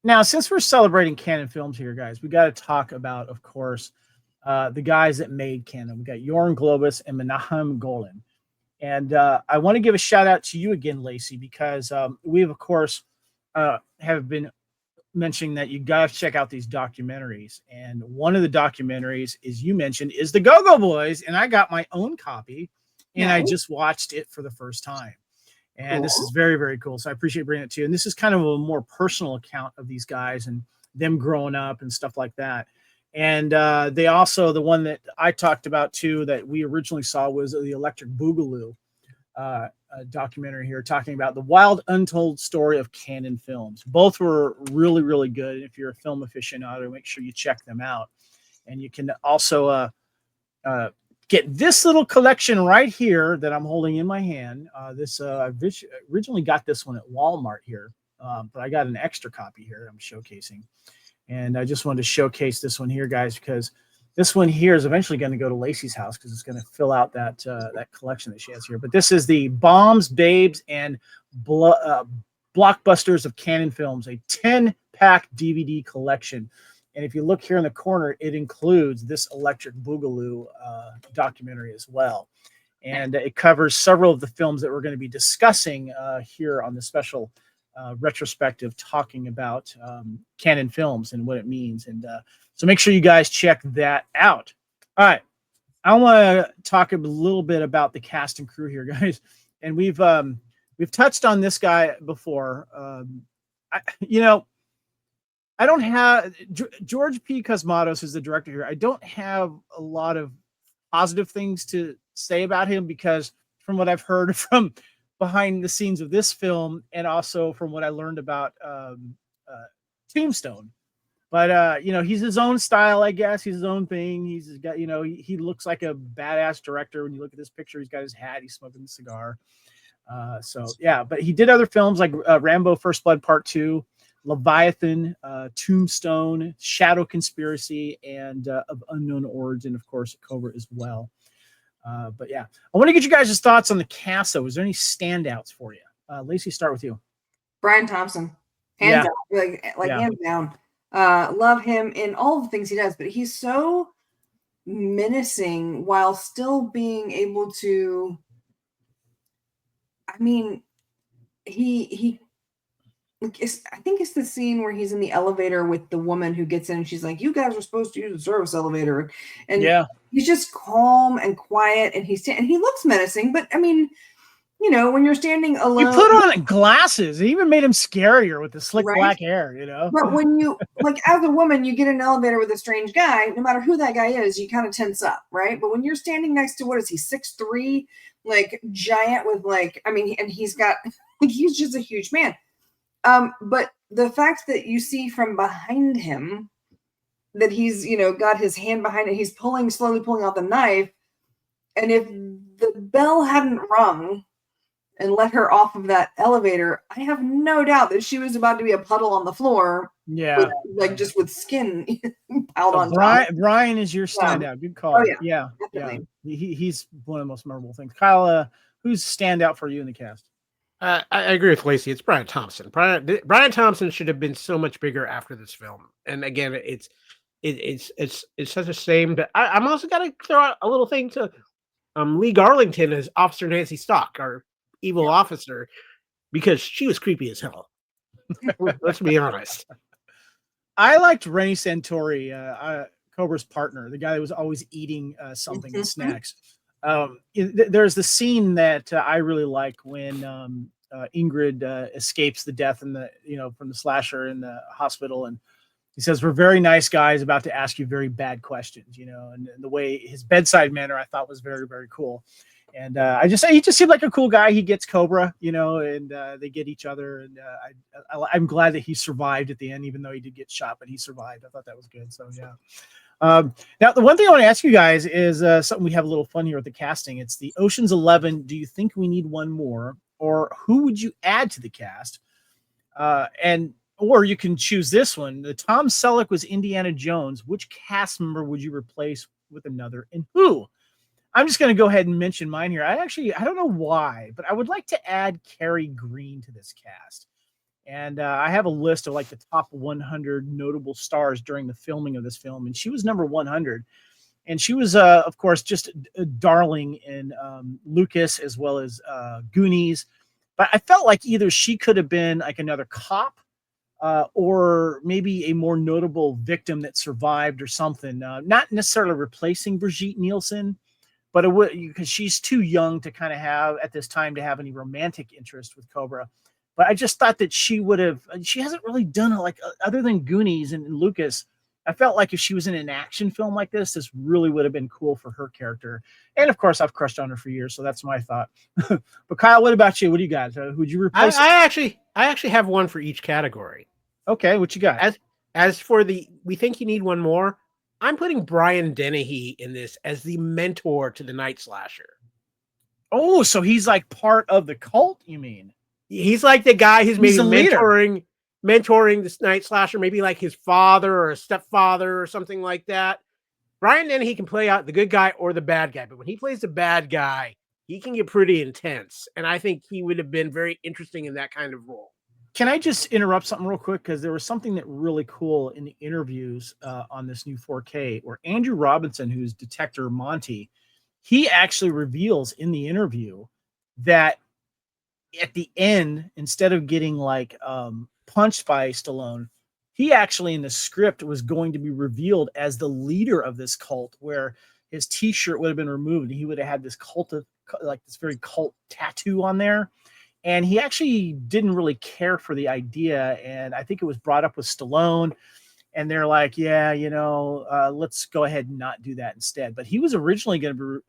Now, since we're celebrating Canon films here, guys, we got to talk about, of course, the guys that made Canon. We got Jorn Globus and Menahem Golan. And I want to give a shout out to you again, Lacey, because we've, of course, have been mentioning that you got to check out these documentaries. And one of the documentaries, as you mentioned, is the Go-Go Boys. And I got my own copy, and I just watched it for the first time. And This is very, very cool. So I appreciate bringing it to you. And this is kind of a more personal account of these guys and them growing up and stuff like that. And they also, the one that I talked about too, that we originally saw was the Electric Boogaloo documentary here, talking about the wild, untold story of Canon films. Both were really, really good. If you're a film aficionado, make sure you check them out. And you can also get this little collection right here that I'm holding in my hand. I originally got this one at Walmart here, but I got an extra copy here I'm showcasing. And I just wanted to showcase this one here, guys, because this one here is eventually going to go to Lacey's house because it's going to fill out that that collection that she has here. But this is the Bombs, Babes, and Blockbusters of Canon Films, a 10-pack DVD collection. And if you look here in the corner, it includes this Electric Boogaloo documentary as well. And it covers several of the films that we're going to be discussing here on the special retrospective, talking about Canon Films and what it means. And so make sure you guys check that out. All right. I want to talk a little bit about the cast and crew here, guys. And we've touched on this guy before. I don't have George P. Cosmatos is the director here. I don't have a lot of positive things to say about him because from what I've heard from behind the scenes of this film and also from what I learned about Tombstone. But, he's his own style, I guess. He's his own thing. He's got, he looks like a badass director. When you look at this picture, he's got his hat. He's smoking a cigar. But he did other films like Rambo First Blood Part 2, Leviathan, Tombstone, Shadow Conspiracy, and of Unknown Origin, of course, Cobra as well. I want to get you guys' thoughts on the cast, though. Is there any standouts for you? Lacey, start with you. Brian Thompson. Hands down. Hands down. Love him in all the things he does, but he's so menacing while still being able to, I think it's the scene where he's in the elevator with the woman who gets in and she's like, you guys are supposed to use the service elevator. And he's just calm and quiet and he looks menacing, but when you're standing alone. You put on glasses. It even made him scarier with the slick black hair, But when you, as a woman, you get in an elevator with a strange guy, no matter who that guy is, you kind of tense up, right? But when you're standing next to, what is he, 6'3", giant with and he's got, he's just a huge man. But the fact that you see from behind him that he's, got his hand behind it, he's slowly pulling out the knife. And if the bell hadn't rung and let her off of that elevator, I have no doubt that she was about to be a puddle on the floor. Yeah. Just with skin piled on top. Brian is your standout. Good call. Oh, yeah. He's one of the most memorable things. Kyle, who's standout for you in the cast? I agree with Lacey. It's Brian Thompson. Brian Thompson should have been so much bigger after this film. And again, it's such a shame. But I'm also got to throw out a little thing to Lee Garlington as Officer Nancy Stock, our evil officer, because she was creepy as hell. Let's be honest. I liked Reni Santoni, Cobra's partner, the guy that was always eating something in snacks. There's the scene that I really like when Ingrid escapes the death from the slasher in the hospital, and he says, "We're very nice guys about to ask you very bad questions," and the way his bedside manner I thought was very, very cool. And he just seemed like a cool guy. He gets Cobra, and they get each other. And I'm glad that he survived at the end, even though he did get shot, but he survived. I thought that was good. So, yeah. Now, the one thing I want to ask you guys is something we have a little fun here with the casting. It's the Ocean's 11. Do you think we need one more? Or who would you add to the cast? Or you can choose this one. The Tom Selleck was Indiana Jones. Which cast member would you replace with another, and who? I'm just going to go ahead and mention mine here. I don't know why, but I would like to add Cary Green to this cast. And I have a list of the top 100 notable stars during the filming of this film. And she was number 100. And she was, of course, just a darling in Lucas as well as Goonies. But I felt like either she could have been another cop or maybe a more notable victim that survived or something. Not necessarily replacing Brigitte Nielsen, but it would, because she's too young to kind of have at this time to have any romantic interest with Cobra. But I just thought that she hasn't really done it like other than Goonies and Lucas. I felt like if she was in an action film like this really would have been cool for her character. And of course, I've crushed on her for years, so that's my thought. But Kyle, what about you? What do you got? Who'd you replace? I actually have one for each category. Okay, what you got? As for we think you need one more. I'm putting Brian Dennehy in this as the mentor to the Night Slasher. Oh, so he's like part of the cult, you mean? He's like the guy who's maybe mentoring this Night Slasher, maybe like his father or a stepfather or something like that. Brian Dennehy can play out the good guy or the bad guy, but when he plays the bad guy, he can get pretty intense. And I think he would have been very interesting in that kind of role. Can I just interrupt something real quick? Because there was something that really cool in the interviews on this new 4K where Andrew Robinson, who's Detective Monty, he actually reveals in the interview that at the end, instead of getting like punched by Stallone, he actually in the script was going to be revealed as the leader of this cult, where his t-shirt would have been removed and he would have had this this very cult tattoo on there. And he actually didn't really care for the idea. And I think it was brought up with Stallone. And they're like, yeah, let's go ahead and not do that instead. But he was originally going to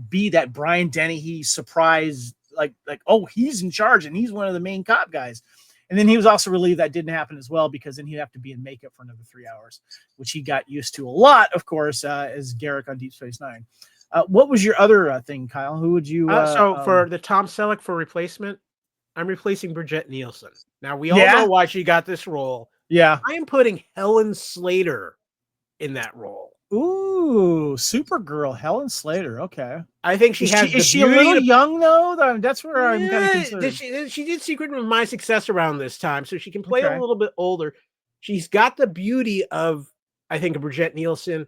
be that Brian Dennehy surprise, like, oh, he's in charge and he's one of the main cop guys. And then he was also relieved that didn't happen as well, because then he'd have to be in makeup for another 3 hours, which he got used to a lot, of course, as Garrick on Deep Space Nine. What was your other thing, Kyle? Who would you? For the Tom Selleck for replacement, I'm replacing Brigitte Nielsen. Now, we all know why she got this role. Yeah. I am putting Helen Slater in that role. Ooh, Supergirl, Helen Slater. Okay. I think she has. Is she a little young, though? That's where I'm kind of concerned. She did Secret of My Success around this time, so she can play a little bit older. She's got the beauty of, I think, of Brigitte Nielsen,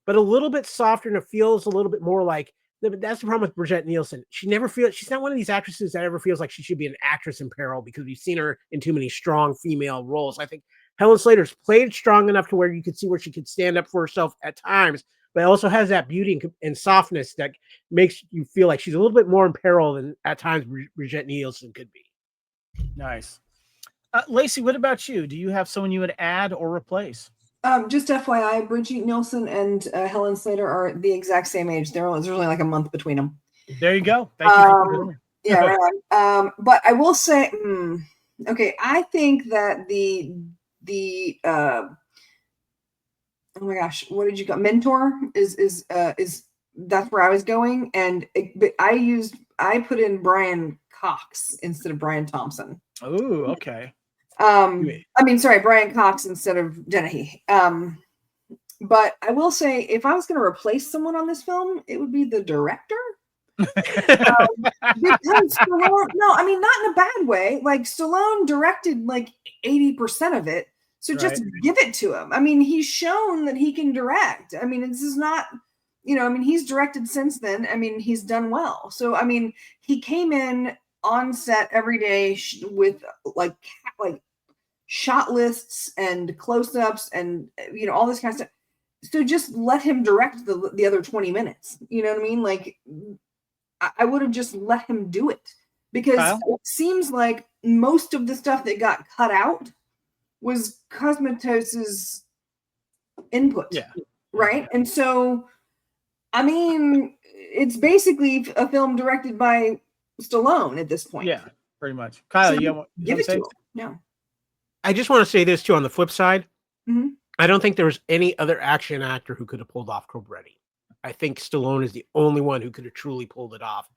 but a little bit softer, and it feels a little bit more like. That's the problem with Brigitte Nielsen. She's not one of these actresses that ever feels like she should be an actress in peril, because we've seen her in too many strong female roles. I think Helen Slater's played strong enough to where you could see where she could stand up for herself at times, but also has that beauty and softness that makes you feel like she's a little bit more in peril than at times Brigitte Nielsen could be. Nice. Lacey, what about you? Do you have someone you would add or replace? Just FYI, Brigitte Nielsen and Helen Slater are the exact same age. There's only like a month between them. There you go. Thank you. Yeah, right on. But I will say, okay, I think that the oh my gosh, what did you got? Mentor is that's where I was going, and I put in Brian Cox instead of Brian Thompson. Oh, okay. Brian Cox instead of Dennehy. But I will say, if I was going to replace someone on this film, it would be the director. Because Stallone, not in a bad way. Like, Stallone directed like 80% of it, so just give it to him. He's shown that he can direct. This is not, he's directed since then. He's done well. So, he came in on set every day with like shot lists and close-ups and all this kind of stuff. So just let him direct the other 20 minutes. You know what I mean? Like, I would have just let him do it, because it seems like most of the stuff that got cut out was Cosmatos's input. Yeah. Right. And so, it's basically a film directed by Stallone at this point. Yeah, pretty much. Kyle, you give it to him. No. I just want to say this too. On the flip side, mm-hmm. I don't think there was any other action actor who could have pulled off Cobretti. I think Stallone is the only one who could have truly pulled it off.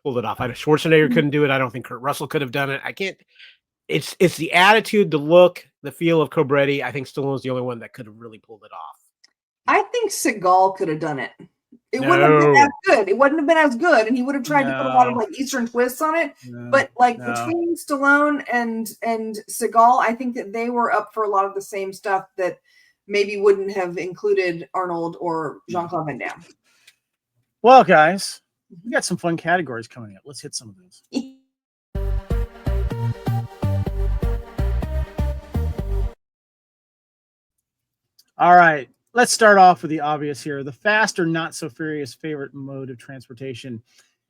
I know Schwarzenegger couldn't do it. I don't think Kurt Russell could have done it. I can't. It's the attitude, the look, the feel of Cobretti. I think Stallone's the only one that could have really pulled it off. I think Seagal could have done it. It wouldn't have been as good. It wouldn't have been as good, and he would have tried to put a lot of like Eastern twists on it. But between Stallone and Seagal, I think that they were up for a lot of the same stuff that maybe wouldn't have included Arnold or Jean-Claude Van Damme. Well, guys, we got some fun categories coming up. Let's hit some of those. All right. Let's start off with the obvious here. The fast or not so furious favorite mode of transportation.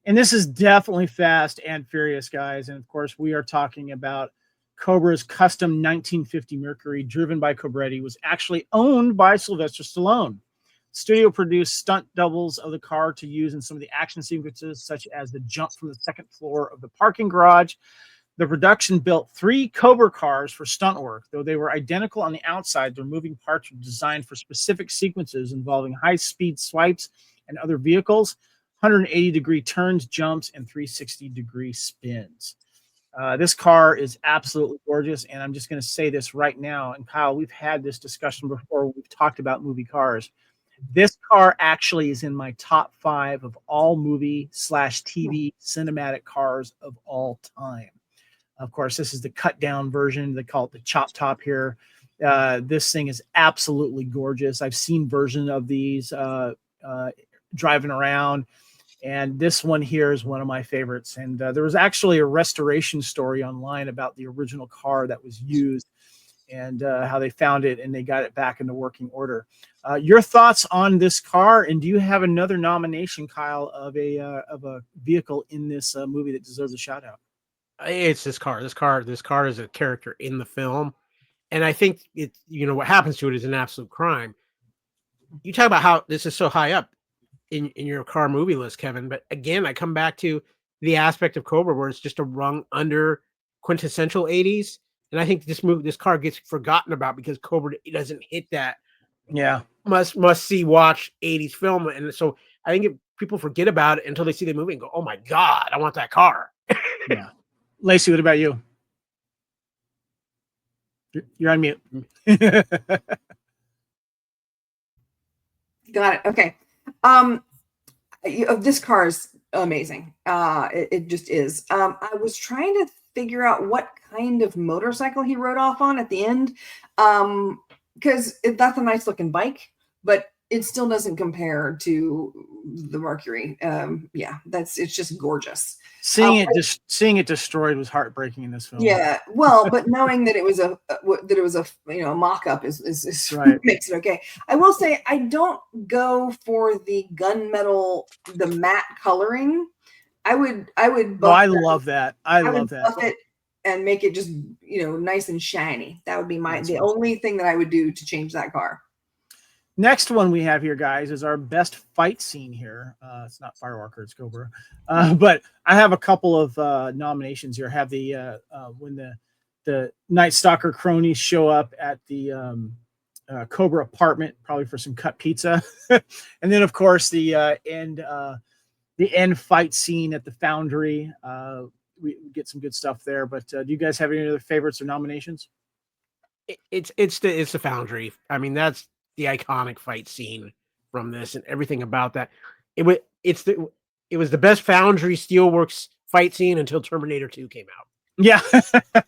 And this is definitely fast and furious, guys. And of course, we are talking about Cobra's custom 1950 Mercury, driven by Cobretti, was actually owned by Sylvester Stallone. Studio produced stunt doubles of the car to use in some of the action sequences, such as the jump from the second floor of the parking garage. The production built 3 Cobra cars for stunt work. Though they were identical on the outside, their moving parts were designed for specific sequences involving high-speed swipes and other vehicles, 180-degree turns, jumps, and 360-degree spins. This car is absolutely gorgeous, and I'm just going to say this right now. And Kyle, we've had this discussion before. We've talked about movie cars. This car actually is in my top 5 of all movie/TV cinematic cars of all time. Of course, this is the cut down version. They call it the chop top here. This thing is absolutely gorgeous. I've seen versions of these driving around, and this one here is one of my favorites. And there was actually a restoration story online about the original car that was used and how they found it and they got it back into working order. Your thoughts on this car, and do you have another nomination, Kyle, of a vehicle in this movie that deserves a shout out? It's this car. This car is a character in the film, and I think it. What happens to it is an absolute crime. You talk about how this is so high up in your car movie list, Kevin. But again, I come back to the aspect of Cobra where it's just a rung under quintessential 80s, and I think this car gets forgotten about because Cobra doesn't hit that. Yeah, must see watch 80s film, and so I think people forget about it until they see the movie and go, "Oh my god, I want that car." Yeah. Lacey, what about you? You're on mute. Got it. Okay. This car is amazing. It just is. I was trying to figure out what kind of motorcycle he rode off on at the end, because that's a nice looking bike, but it still doesn't compare to the Mercury. It's just gorgeous. Seeing it destroyed was heartbreaking in this film. Yeah, well, but knowing that it was a mock-up is right. Makes it okay. I will say I don't go for the gunmetal, the matte coloring. I would. I love that. I love that. Buff it and make it just nice and shiny. That would be the only thing that I would do to change that car. Next one we have here, guys, is our best fight scene here. It's not Firewalker, it's Cobra. But I have a couple of nominations here. I have the when the Night Stalker cronies show up at the Cobra apartment, probably for some cut pizza. And then, of course, the end fight scene at the Foundry. We get some good stuff there. But do you guys have any other favorites or nominations? It's the Foundry. I mean, that's the iconic fight scene from this and everything about that. It was the best Foundry Steelworks fight scene until Terminator 2 came out. Yeah.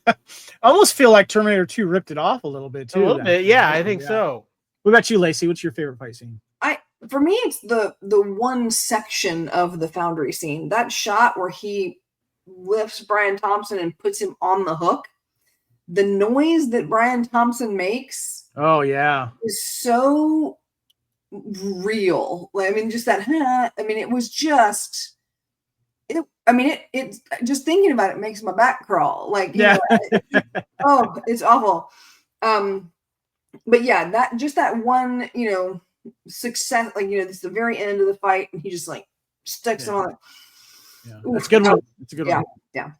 I almost feel like Terminator 2 ripped it off a little bit too. A little bit, yeah, I think so. What about you, Lacey? What's your favorite fight scene? For me, it's the one section of the Foundry scene. That shot where he lifts Brian Thompson and puts him on the hook. The noise that Brian Thompson makes. Oh yeah, is so real. I mean, just that. It was just. It just thinking about it makes my back crawl. It's awful. But yeah, that one, success. This is the very end of the fight, and he just sticks on it. Yeah, that's a good one. It's a good one. Yeah.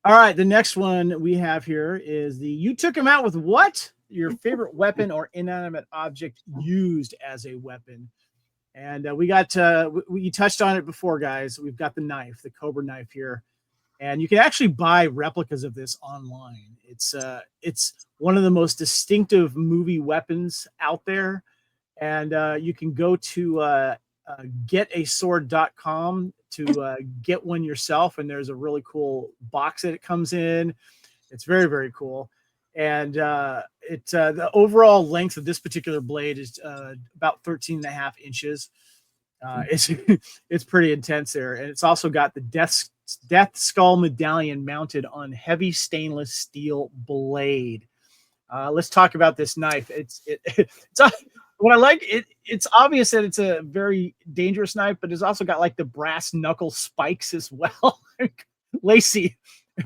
All right, the next one we have here is you took him out with what? Your favorite weapon or inanimate object used as a weapon. And we got you touched on it before, guys. We've got the knife, the Cobra knife here. And you can actually buy replicas of this online. It's one of the most distinctive movie weapons out there. And you can go to getasword.com to get one yourself. And there's a really cool box that it comes in. It's very, very cool. And the overall length of this particular blade is about 13.5 inches. It's pretty intense there. And it's also got the Death Skull medallion mounted on heavy stainless steel blade. Let's talk about this knife. what I like, it's obvious that it's a very dangerous knife, but it's also got like the brass knuckle spikes as well. Lacey,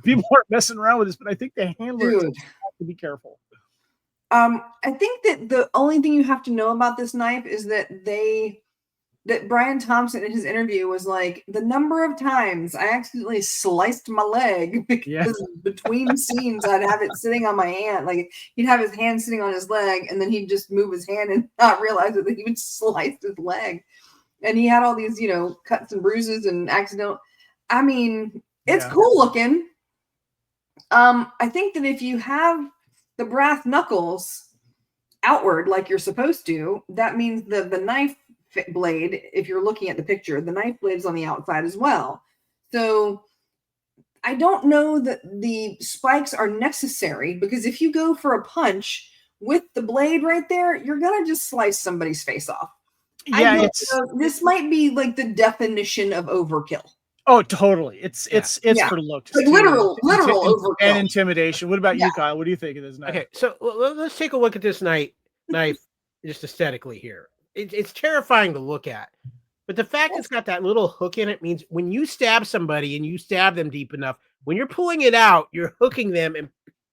people aren't messing around with this, but I think the handler has to be careful. I think that the only thing you have to know about this knife is that Brian Thompson in his interview was like, the number of times I accidentally sliced my leg because between scenes I'd have it sitting on my hand. Like he'd have his hand sitting on his leg and then he'd just move his hand and not realize that he would slice his leg. And he had all these, cuts and bruises and accidental. I mean, it's cool looking. I think that if you have the brass knuckles outward like you're supposed to, that means the knife blade, if you're looking at the picture, the knife blade's on the outside as well. So I don't know that the spikes are necessary, because if you go for a punch with the blade right there, you're gonna just slice somebody's face off. Yeah, this might be like the definition of overkill. Oh, totally. It's for looks. Like literal overkill and intimidation. What about you, Kyle? What do you think of this knife? Okay, so let's take a look at this knife just aesthetically here. It's terrifying to look at, but the fact it's got that little hook in it means when you stab somebody and you stab them deep enough, when you're pulling it out, you're hooking them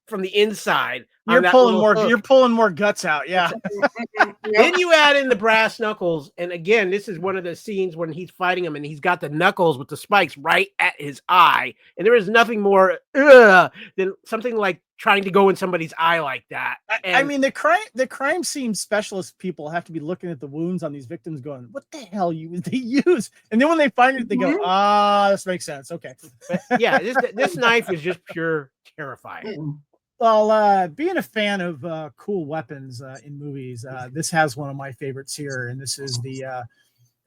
from the inside. You're pulling more guts out. Yeah. Then you add in the brass knuckles, and again, this is one of the scenes when he's fighting him, and he's got the knuckles with the spikes right at his eye, and there is nothing more than something like trying to go in somebody's eye like that. I mean, the crime scene specialist people have to be looking at the wounds on these victims, going, "What the hell they use?" And then when they find it, they go, this makes sense. Okay. But yeah, this knife is just pure terrifying. Well, being a fan of cool weapons in movies, this has one of my favorites here, and this is the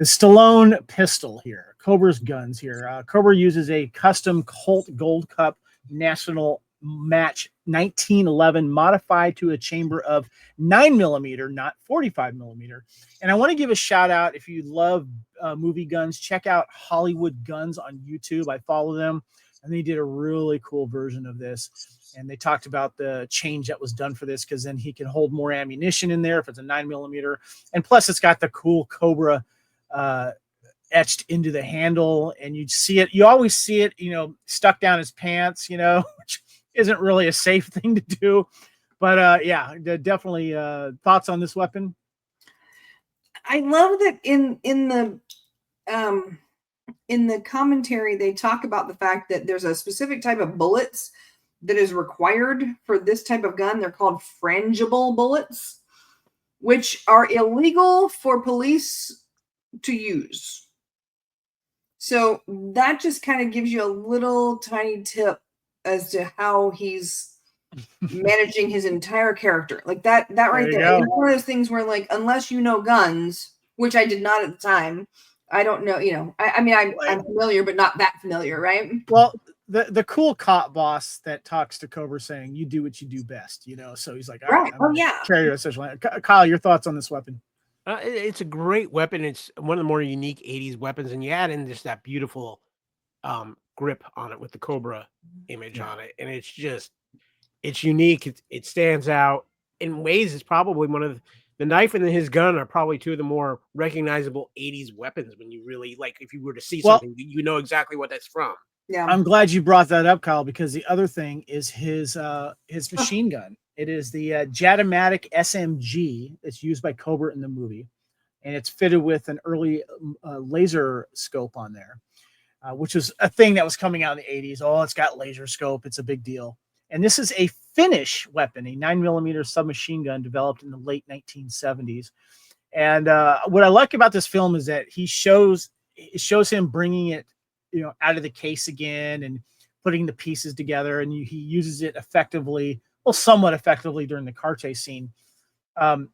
Stallone pistol here, Cobra's guns here. Cobra uses a custom Colt Gold Cup National Match 1911 modified to a chamber of 9mm, not 45mm. And I want to give a shout out, if you love movie guns, check out Hollywood Guns on YouTube. I follow them, and they did a really cool version of this. And they talked about the change that was done for this, because then he can hold more ammunition in there if it's a 9mm. And plus, it's got the cool Cobra etched into the handle, and you always see it, stuck down his pants, which isn't really a safe thing to do. But definitely thoughts on this weapon. I love that in the commentary they talk about the fact that there's a specific type of bullets that is required for this type of gun. They're called frangible bullets, which are illegal for police to use. So that just kind of gives you a little tiny tip as to how he's managing his entire character. Like that right there. It's one of those things where, like, unless you know guns, which I did not at the time, I don't know, I'm familiar, but not that familiar, right? Well, the cool cop boss that talks to Cobra saying, "You do what you do best," so he's like, "All right, carry your social." Kyle, your thoughts on this weapon? It's a great weapon. It's one of the more unique 80s weapons, and you add in just that beautiful grip on it with the Cobra image on it, and it's unique. It stands out in ways. It's probably one of the knife and his gun are probably two of the more recognizable 80s weapons. When you really, like, if you were to see something, you know exactly what that's from. Yeah, I'm glad you brought that up, Kyle, because the other thing is his machine gun. It is the Jatomatic SMG that's used by Cobra in the movie, and it's fitted with an early laser scope on there, which was a thing that was coming out in the 80s. Oh, it's got laser scope. It's a big deal. And this is a Finnish weapon, a 9mm submachine gun developed in the late 1970s. And what I like about this film is that it shows him bringing it, out of the case again and putting the pieces together, and he uses it effectively, somewhat effectively, during the car chase scene. And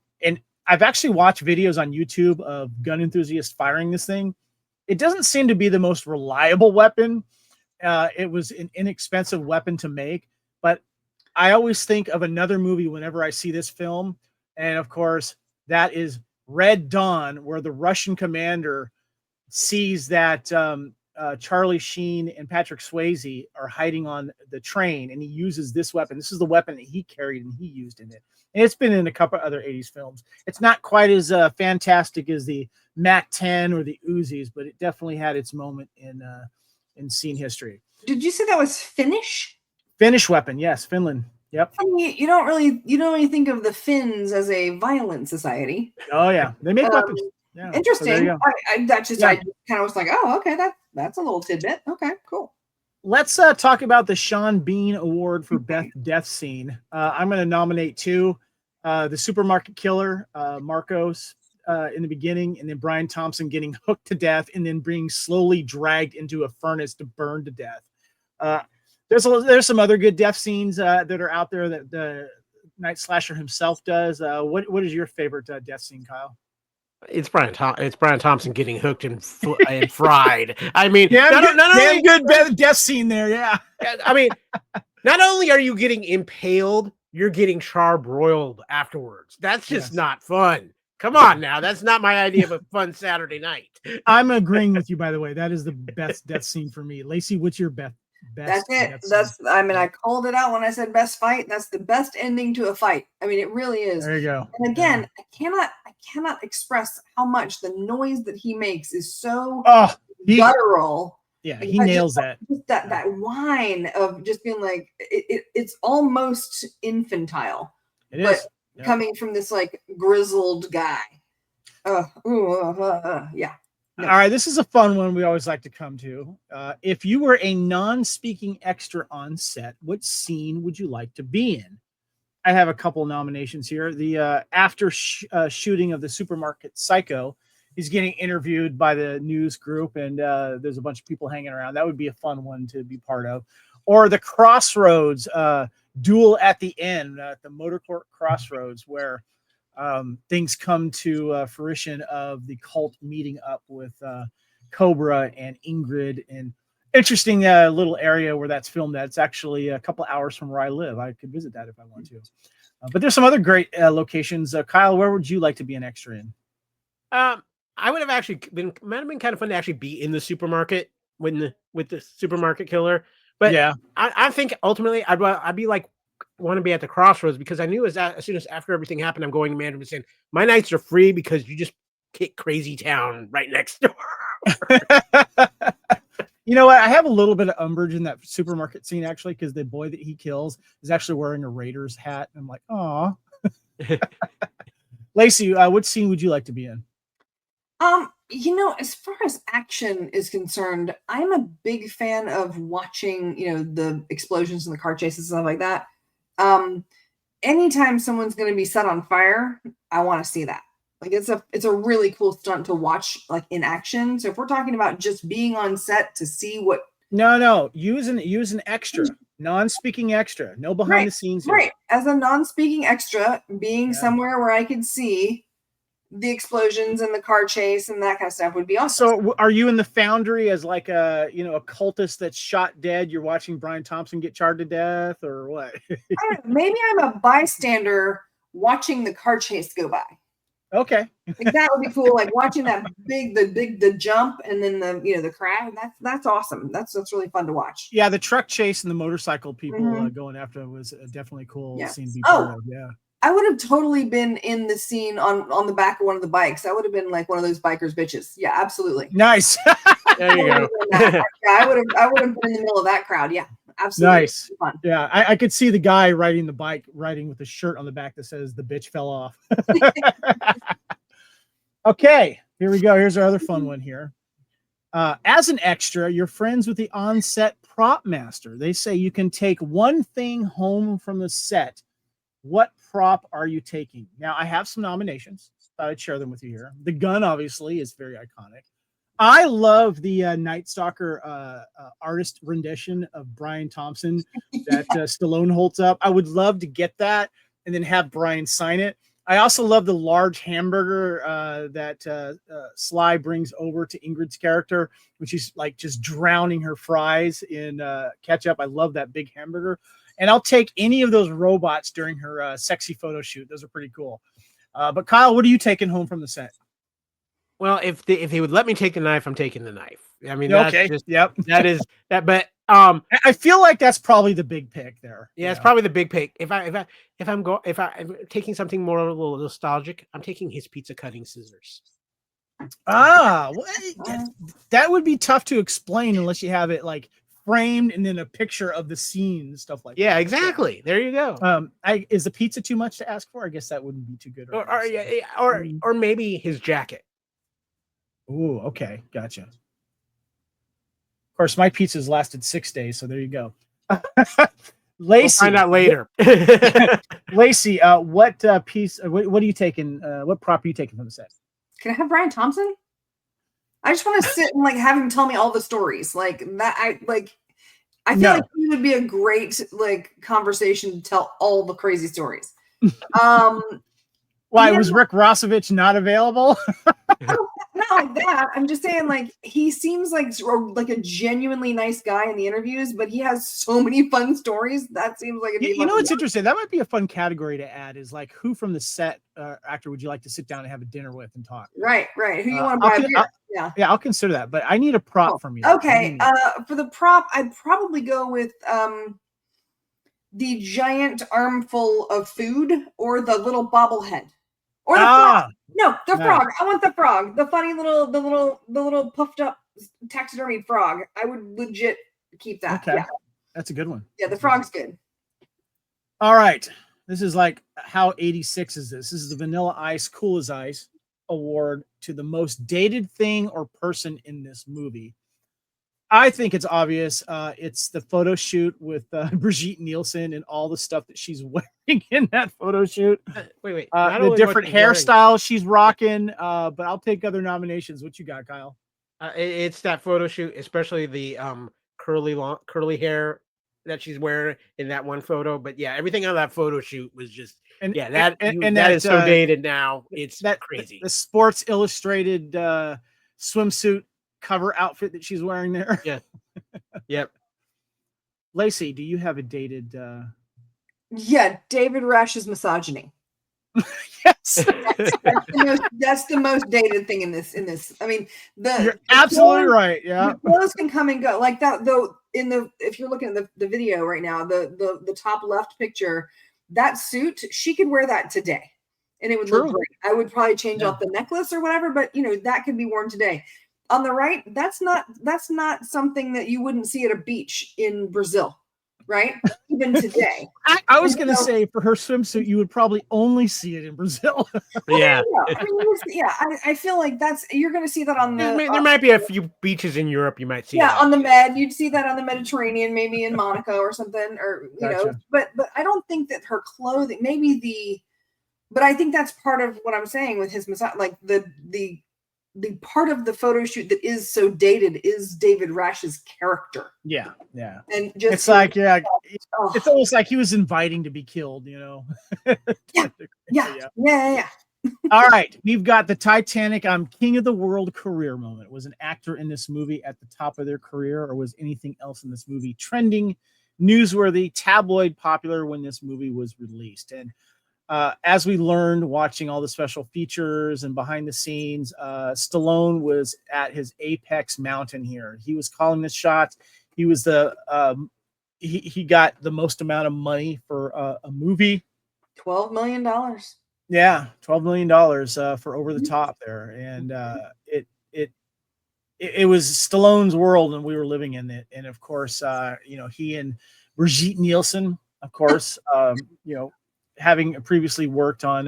I've actually watched videos on YouTube of gun enthusiasts firing this thing. It doesn't seem to be the most reliable weapon. It was an inexpensive weapon to make, but I always think of another movie whenever I see this film, and of course that is Red Dawn, where the Russian commander sees that Charlie Sheen and Patrick Swayze are hiding on the train, and he uses this weapon. This is the weapon that he carried and he used in it. And it's been in a couple other 80s films. It's not quite as fantastic as the MAC-10 or the Uzis, but it definitely had its moment in scene history. Did you say that was Finnish? Finnish weapon, yes, Finland. Yep. I mean, you don't really think of the Finns as a violent society. Oh yeah, they make weapons. Yeah. Interesting. So I just kind of was like, oh, okay, that's a little tidbit. Okay, cool. Let's talk about the Sean Bean Award for Best Death Scene. I'm going to nominate 2: the supermarket killer, Marcos, in the beginning, and then Brian Thompson getting hooked to death and then being slowly dragged into a furnace to burn to death. There's some other good death scenes that are out there that the Night Slasher himself does. What is your favorite death scene, Kyle? It's Brian Thompson getting hooked and fried. I mean, damn good death scene there. Yeah. I mean, not only are you getting impaled, you're getting charbroiled afterwards. That's just not fun. Come on now. That's not my idea of a fun Saturday night. I'm agreeing with you, by the way. That is the best death scene for me. Lacey, what's your best? That's it. I called it out when I said best fight. That's the best ending to a fight. I mean, it really is. There you go. And again, I cannot express how much the noise that he makes is so guttural. Yeah, he nails that. Just that whine of just being like, it's almost infantile. It is. Coming from this like grizzled guy. Yeah. No. All right, this is a fun one we always like to come to. If you were a non-speaking extra on set, what scene would you like to be in? I have a couple nominations here. The after shooting of the supermarket Psycho, he's getting interviewed by the news group, and there's a bunch of people hanging around. That would be a fun one to be part of. Or the Crossroads duel at the end, at the Motor Court Crossroads, where things come to fruition of the cult meeting up with Cobra and Ingrid, and interesting little area where that's filmed at. It's actually a couple hours from where I live. I could visit that if I want to. But there's some other great locations. Kyle, where would you like to be an extra in? I would have actually might have been kind of fun to actually be in the supermarket with the supermarket killer. But yeah, I think ultimately I'd be like, want to be at the Crossroads, because I knew as soon as after everything happened, I'm going to management saying my nights are free because you just kick Crazy Town right next door. You know what? I have a little bit of umbrage in that supermarket scene, actually, because the boy that he kills is actually wearing a Raiders hat. And I'm like, aw. Lacey, what scene would you like to be in? As far as action is concerned, I'm a big fan of watching, the explosions and the car chases and stuff like that. Anytime someone's going to be set on fire, I want to see that. Like it's a really cool stunt to watch, like in action. So if we're talking about just being on set to see what, use an extra, non-speaking extra, no behind the scenes here. Right, as a non-speaking extra, being somewhere where I could see the explosions and the car chase and that kind of stuff would be awesome. So are you in the Foundry as like a cultist that's shot dead? You're watching Brian Thompson get charred to death, or what? I don't know, maybe I'm a bystander watching the car chase go by. Okay. Like that would be cool. Like watching that the jump and then the crash. That's awesome. That's really fun to watch. Yeah. The truck chase and the motorcycle people going after it was definitely cool scene to be part of. Yeah. I would have totally been in the scene on the back of one of the bikes. I would have been like one of those bikers bitches. Yeah, absolutely. Nice. There you go. I would have been in the middle of that crowd. Yeah, absolutely. Nice. Fun. Yeah, I could see the guy riding the bike, riding with a shirt on the back that says "the bitch fell off." Okay, here we go. Here's our other fun one here. As an extra, you're friends with the on-set prop master. They say you can take one thing home from the set. What prop are you taking? Now, I have some nominations. Thought I'd share them with you here. The gun, obviously, is very iconic. I love the Night Stalker artist rendition of Brian Thompson that Stallone holds up. I would love to get that and then have Brian sign it. I also love the large hamburger that Sly brings over to Ingrid's character, when she's like just drowning her fries in ketchup. I love that big hamburger. And I'll take any of those robots during her sexy photo shoot. Those are pretty cool. But Kyle, what are you taking home from the set? Well, if they would let me take the knife, I'm taking the knife. I mean, Okay. Yep. that is that. But I feel like that's probably the big pick there. yeah, it's probably the big pick. If I'm taking something more a little nostalgic, I'm taking his pizza cutting scissors. That would be tough to explain unless you have it like framed and then a picture of the scene and stuff like that. Yeah, exactly. There you go. Is the pizza too much to ask for? I guess that wouldn't be too good. Or maybe his jacket. Ooh, okay, gotcha. Of course, my pizza's lasted 6 days, so there you go. Lacey, we'll find out later. Lacey, what piece? What are you taking? What prop are you taking from the set? Can I have Brian Thompson? I just want to sit and like have him tell me all the stories like that. I feel like he would be a great like conversation to tell all the crazy stories. Why was Rick Rossovich not available? Not like that. I'm just saying, like, he seems like a genuinely nice guy in the interviews, but he has so many fun stories. That seems like it's interesting. That might be a fun category to add. Is like, who from the set actor would you like to sit down and have a dinner with and talk? Right. Who you want to buy a beer? Yeah, I'll consider that. But I need a prop from you. Okay. For the prop, I'd probably go with the giant armful of food or the little bobblehead. Or the frog. No, the frog. I want the frog. The funny the little puffed up taxidermied frog. I would legit keep that. Okay. Yeah. That's a good one. Yeah, the frog's good. All right. This is like how 86 is this? This is the Vanilla Ice Cool as Ice award to the most dated thing or person in this movie. I think it's obvious. It's the photo shoot with Brigitte Nielsen and all the stuff that she's wearing in that photo shoot. Wait. The different hairstyles she's rocking. But I'll take other nominations. What you got, Kyle? It's that photo shoot, especially the curly hair that she's wearing in that one photo. But yeah, everything on that photo shoot was just that is so dated now. It's crazy. The Sports Illustrated swimsuit cover outfit that she's wearing there. Yeah. Yep. Lacey, do you have a dated Yeah, David Rash's misogyny. Yes. That's the most dated thing in this. I mean, you're absolutely right. Yeah. The clothes can come and go. Like that though, if you're looking at the video right now, the top left picture, that suit, she could wear that today. And it would look great. I would probably change out the necklace or whatever, but that could be worn today. On the right, that's not something that you wouldn't see at a beach in Brazil, right? Even today. I was going to say for her swimsuit, you would probably only see it in Brazil. Yeah. I feel like you're going to see that on the. There might be a few beaches in Europe you might see. Yeah, on the Med, you'd see that on the Mediterranean, maybe in Monaco or something, or Gotcha. But I don't think that her clothing, but I think that's part of what I'm saying with his like the part of the photo shoot that is so dated is David Rash's character. Yeah. And just it's like, it's almost like he was inviting to be killed, Yeah. All right. We've got the Titanic I'm King of the World career moment. Was an actor in this movie at the top of their career, or was anything else in this movie trending, newsworthy, tabloid popular when this movie was released? And as we learned watching all the special features and behind the scenes, Stallone was at his apex mountain here. He was calling the shots. He was he got the most amount of money for a movie. $12 million. Yeah, $12 million for Over the Top there. And it was Stallone's world and we were living in it. And of course, he and Brigitte Nielsen, of course, having previously worked on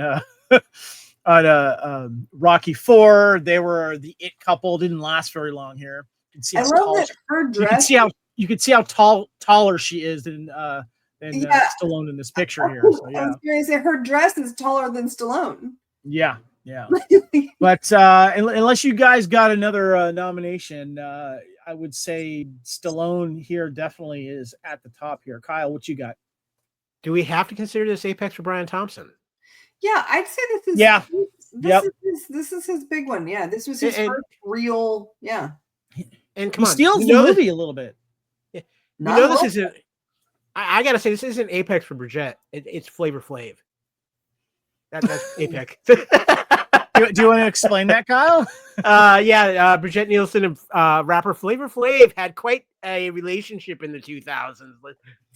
Rocky IV, they were the it couple. Didn't last very long here. You can see I love that her dress. You can see how taller she is than Stallone in this picture here. So, yeah. I was going to say her dress is taller than Stallone. Yeah. But unless you guys got another nomination, I would say Stallone here definitely is at the top here. Kyle, what you got? Do we have to consider this apex for Brian Thompson? Yeah, I'd say this is. Yeah. This is his big one. Yeah, this was his first real. Yeah. And come on, steals the movie a little bit. Yeah. This isn't. I gotta say, this isn't apex for Brigitte. It's Flavor Flav. That's apex. Do you want to explain that, Kyle? Brigitte Nielsen and rapper Flavor Flav had quite a relationship in the 2000s,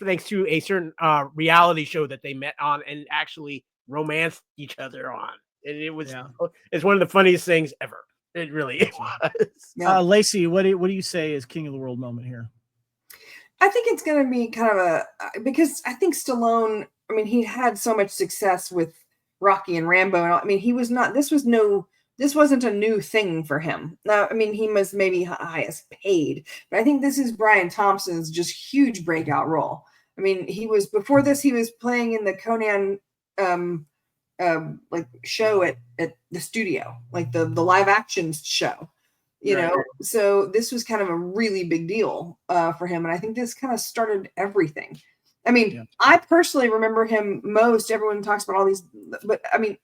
thanks to a certain reality show that they met on and actually romanced each other on. And it's one of the funniest things ever. It really was. Yeah. Lacey, what do you say is King of the World moment here? I think it's going to be kind of because I think Stallone, I mean, he had so much success with Rocky and Rambo. And I mean, this wasn't a new thing for him. Now, I mean, he was maybe highest paid, but I think this is Brian Thompson's just huge breakout role. I mean, before this, he was playing in the Conan, like show at the studio, like the live action show. You know, so this was kind of a really big deal for him. And I think this kind of started everything. I mean, I personally remember him most. Everyone talks about all these, but I mean,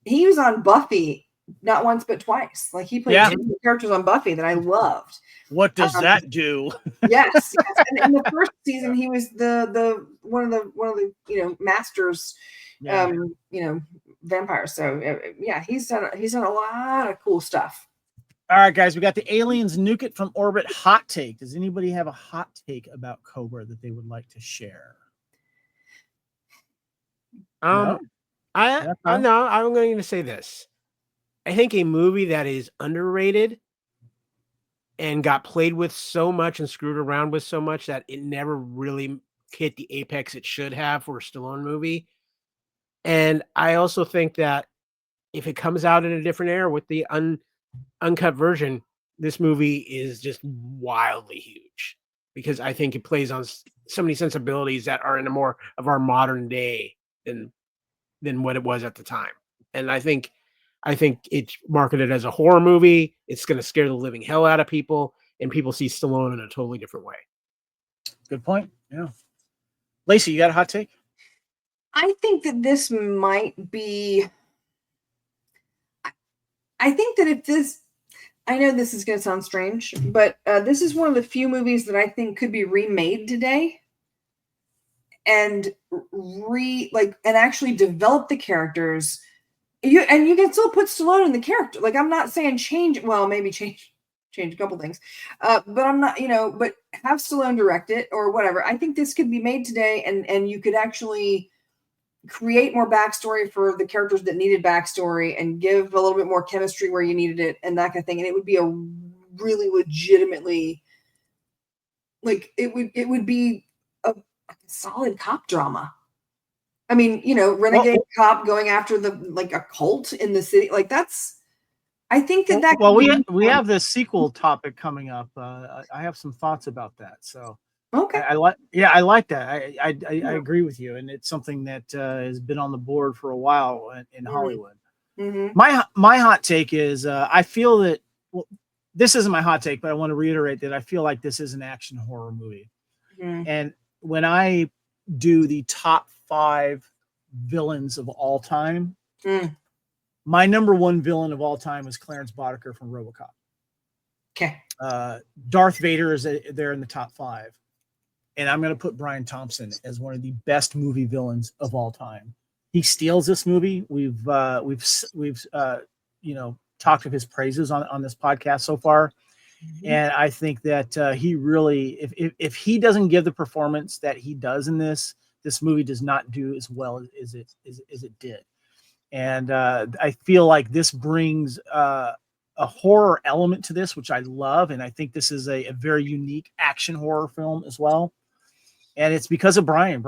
he was on Buffy not once, but twice. Like he played two characters on Buffy that I loved. What does that do? Yes. And in the first season, he was the one of the masters, vampires. So he's done a lot of cool stuff. All right, guys, we got the aliens nuke it from orbit hot take. Does anybody have a hot take about Cobra that they would like to share? I'm going to say this. I think a movie that is underrated and got played with so much and screwed around with so much that it never really hit the apex it should have for a Stallone movie. And I also think that if it comes out in a different era with the uncut version, this movie is just wildly huge because I think it plays on so many sensibilities that are in a more of our modern day than what it was at the time. And I think it's marketed as a horror movie. It's going to scare the living hell out of people, and people see Stallone in a totally different way. Good point. Yeah. Lacey, you got a hot take? I think that this might be. I think that I know this is going to sound strange, but this is one of the few movies that I think could be remade today and actually develop the characters. You can still put Stallone in the character. Like, I'm not saying maybe change a couple things, but I'm not, but have Stallone direct it or whatever. I think this could be made today and you could actually create more backstory for the characters that needed backstory and give a little bit more chemistry where you needed it and that kind of thing. And it would be a really legitimately, like, it would be a solid cop drama. I mean, renegade cop going after a cult in the city. Like I think that. Well, we have this sequel topic coming up. I have some thoughts about that. So. Okay. I like that. I agree with you, and it's something that has been on the board for a while in Hollywood. Mm-hmm. My hot take is I feel that this isn't my hot take, but I want to reiterate that I feel like this is an action horror movie. Mm-hmm. And when I do the top 5 villains of all time, my number 1 villain of all time is Clarence Boddicker from RoboCop. Okay. Darth Vader is there in the top 5. And I'm going to put Brian Thompson as one of the best movie villains of all time. He steals this movie. We've talked of his praises on this podcast so far, and I think that he really, if he doesn't give the performance that he does in this movie does not do as well as it did. And I feel like this brings a horror element to this, which I love, and I think this is a very unique action horror film as well. And it's because of Brian.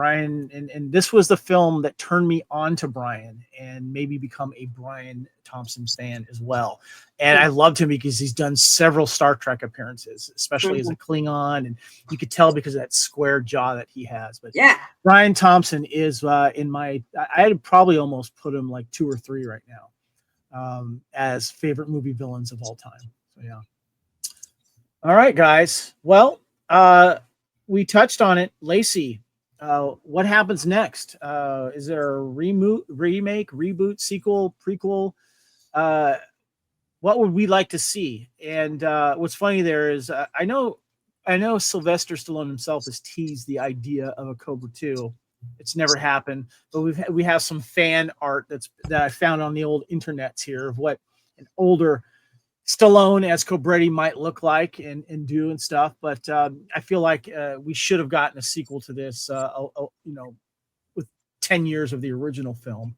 And this was the film that turned me on to Brian and made me become a Brian Thompson fan as well. And I loved him because he's done several Star Trek appearances, especially as a Klingon. And you could tell because of that square jaw that he has. But yeah, Brian Thompson is I had probably almost put him like 2 or 3 right now as favorite movie villains of all time. So, yeah. All right, guys. Well, we touched on it. Lacey, what happens next? Is there a remake, reboot, sequel, prequel? What would we like to see? And what's funny there is I know Sylvester Stallone himself has teased the idea of a Cobra 2. It's never happened, but we have some fan art that I found on the old internets here of what older Stallone as Cobretti might look like and do and stuff. But I feel like we should have gotten a sequel to this, with 10 years of the original film.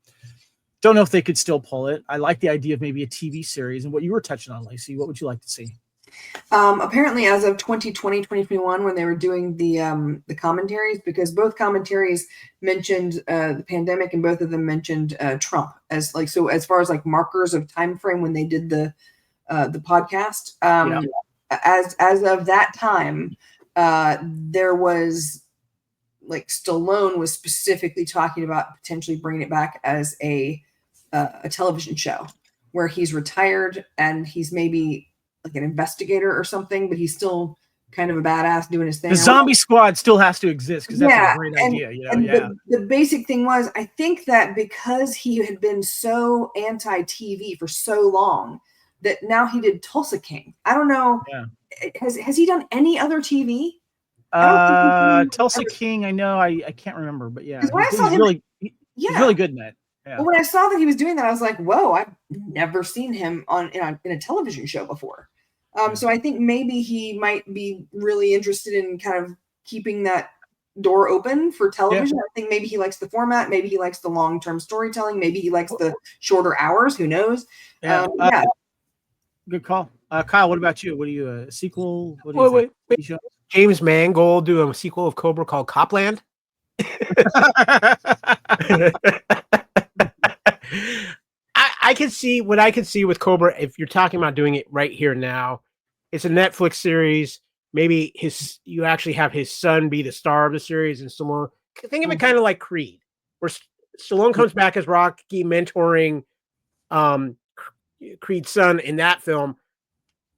Don't know if they could still pull it. I like the idea of maybe a TV series. And what you were touching on, Lacey, what would you like to see? Apparently, as of 2020, 2021, when they were doing the commentaries, because both commentaries mentioned the pandemic and both of them mentioned Trump as like, so as far as like markers of time frame when they did the podcast. As of that time, there was like Stallone was specifically talking about potentially bringing it back as a television show where he's retired and he's maybe like an investigator or something, but he's still kind of a badass doing his thing. The zombie squad still has to exist because that's a great idea. The basic thing was, I think that because he had been so anti-TV for so long, that now he did Tulsa King. I don't know. Yeah. Has he done any other TV? Tulsa King, I know. I can't remember, but yeah, when I saw him, he's really good in that. Yeah. Well, when I saw that he was doing that, I was like, "Whoa! I've never seen him in a television show before." So I think maybe he might be really interested in kind of keeping that door open for television. I think maybe he likes the format. Maybe he likes the long-term storytelling. Maybe he likes the shorter hours. Who knows? Good call. Kyle, what about you? What are you, a sequel? What do you wait. James Mangold do a sequel of Cobra called Copland? I can see what I can see with Cobra. If you're talking about doing it right here now, it's a Netflix series. Maybe you actually have his son be the star of the series, and Stallone. Think of it kind of like Creed, where Stallone comes back as Rocky mentoring Creed's son in that film,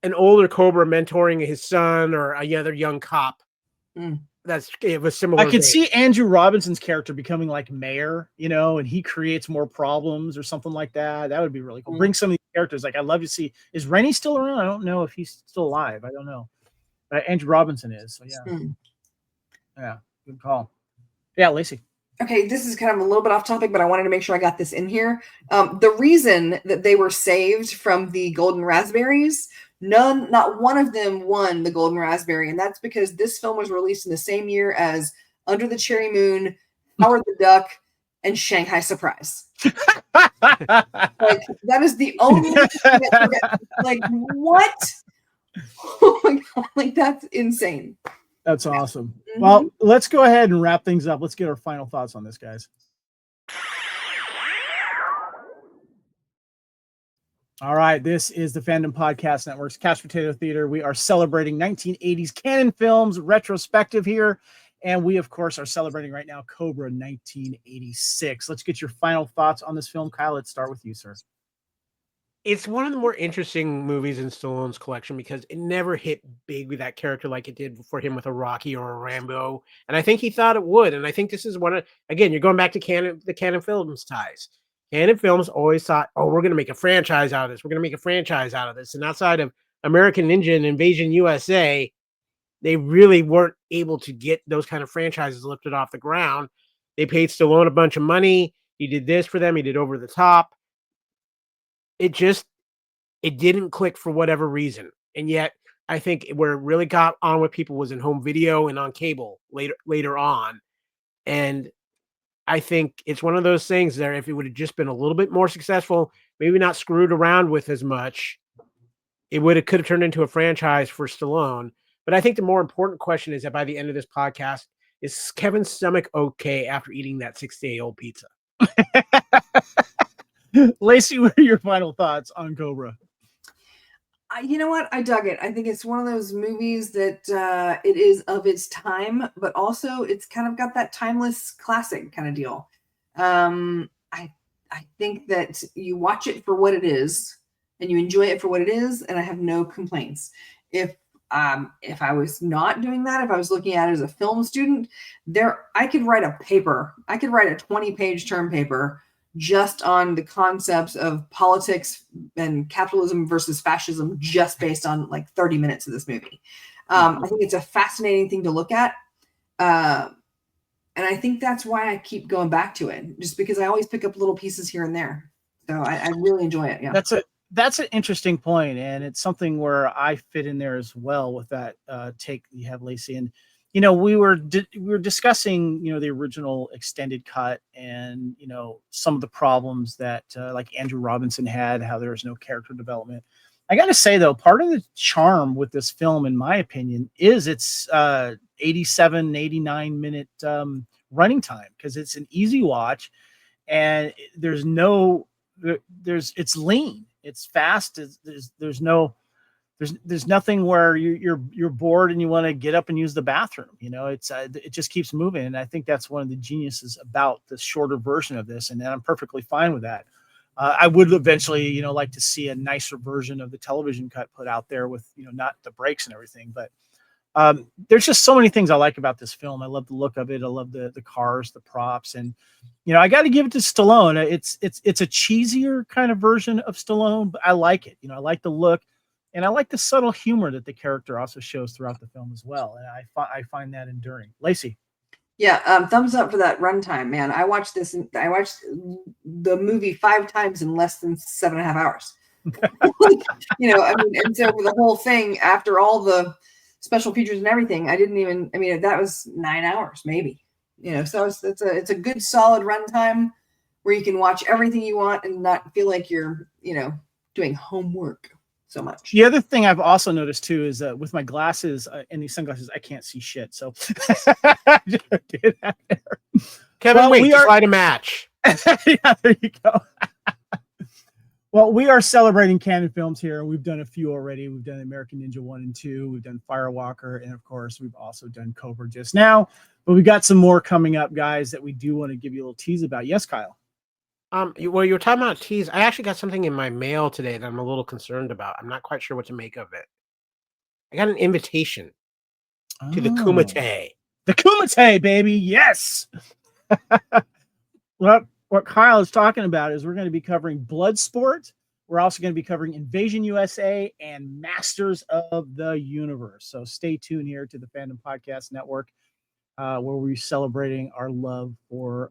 an older Cobra mentoring his son or another young cop. That's a similar. I could see Andrew Robinson's character becoming like mayor, and he creates more problems or something like that. That would be really cool. Bring some of these characters. Like, I'd love to see. Is Reni still around? I don't know if he's still alive. I don't know. Andrew Robinson is. So yeah, good call. Yeah, Lacey. Okay, this is kind of a little bit off topic, but I wanted to make sure I got this in here. The reason that they were saved from the golden raspberries, not one of them won the golden raspberry, and that's because this film was released in the same year as Under the Cherry Moon, Howard the Duck, and Shanghai Surprise. Like, that is the only like, what? Oh my god, like, that's insane. That's awesome. Well, let's go ahead and wrap things up. Let's get our final thoughts on this, guys. All right, this is the Fandom Podcast Network's Couch Potato Theater. We are celebrating 1980s canon films retrospective here, and we, of course, are celebrating right now Cobra 1986. Let's get your final thoughts on this film. Kyle, let's start with you, sir. It's one of the more interesting movies in Stallone's collection because it never hit big with that character like it did for him with a Rocky or a Rambo. And I think he thought it would. And I think this is one of, again, you're going back to the Canon Films ties. Canon Films always thought, we're going to make a franchise out of this. We're going to make a franchise out of this. And outside of American Ninja and Invasion USA, they really weren't able to get those kind of franchises lifted off the ground. They paid Stallone a bunch of money. He did this for them. He did Over the Top. It didn't click for whatever reason. And yet I think where it really got on with people was in home video and on cable later on. And I think it's one of those things that if it would have just been a little bit more successful, maybe not screwed around with as much, could have turned into a franchise for Stallone. But I think the more important question is that by the end of this podcast, is Kevin's stomach okay after eating that 6-day-old pizza? Lacey, what are your final thoughts on Cobra? You know what? I dug it. I think it's one of those movies that it is of its time, but also it's kind of got that timeless classic kind of deal. I think that you watch it for what it is and you enjoy it for what it is, and I have no complaints. If I was not doing that, if I was looking at it as a film student, I could write a paper. I could write a 20-page term paper just on the concepts of politics and capitalism versus fascism, just based on like 30 minutes of this movie. I think it's a fascinating thing to look at. And I think that's why I keep going back to it, just because I always pick up little pieces here and there. So I really enjoy it. Yeah. That's an interesting point, and it's something where I fit in there as well with that take you have, Lacey. And we were discussing the original extended cut, and some of the problems that like Andrew Robinson had, how there was no character development. I got to say though, part of the charm with this film, in my opinion, is its 89 minute running time, because it's an easy watch, and it's lean. It's fast. There's nothing where you're bored and you want to get up and use the bathroom. It just keeps moving, and I think that's one of the geniuses about the shorter version of this, and I'm perfectly fine with that. I would eventually, like to see a nicer version of the television cut put out there with, not the breaks and everything, but there's just so many things I like about this film. I love the look of it. I love the cars, the props, and I got to give it to Stallone. It's a cheesier kind of version of Stallone, but I like it. I like the look, and I like the subtle humor that the character also shows throughout the film as well. And I find that enduring. Lacey. Yeah, thumbs up for that runtime, man. I watched the movie 5 times in less than 7.5 hours. And so for the whole thing, after all the special features and everything, that was 9 hours, maybe. So it's a good solid runtime where you can watch everything you want and not feel like you're, doing homework so much. The other thing I've also noticed too is with my glasses and these sunglasses, I can't see shit. So Kevin, light a match. Yeah, there you go. Well, we are celebrating Canon films here. We've done a few already. We've done American Ninja 1 and 2. We've done Firewalker. And of course, we've also done Cobra just now. But we got some more coming up, guys, that we do want to give you a little tease about. Yes, Kyle? You were talking about tease. I actually got something in my mail today that I'm a little concerned about. I'm not quite sure what to make of it. I got an invitation to the Kumite. The Kumite, baby. Yes. What Kyle is talking about is we're going to be covering Bloodsport. We're also going to be covering Invasion USA and Masters of the Universe. So stay tuned here to the Fandom Podcast Network, where we're celebrating our love for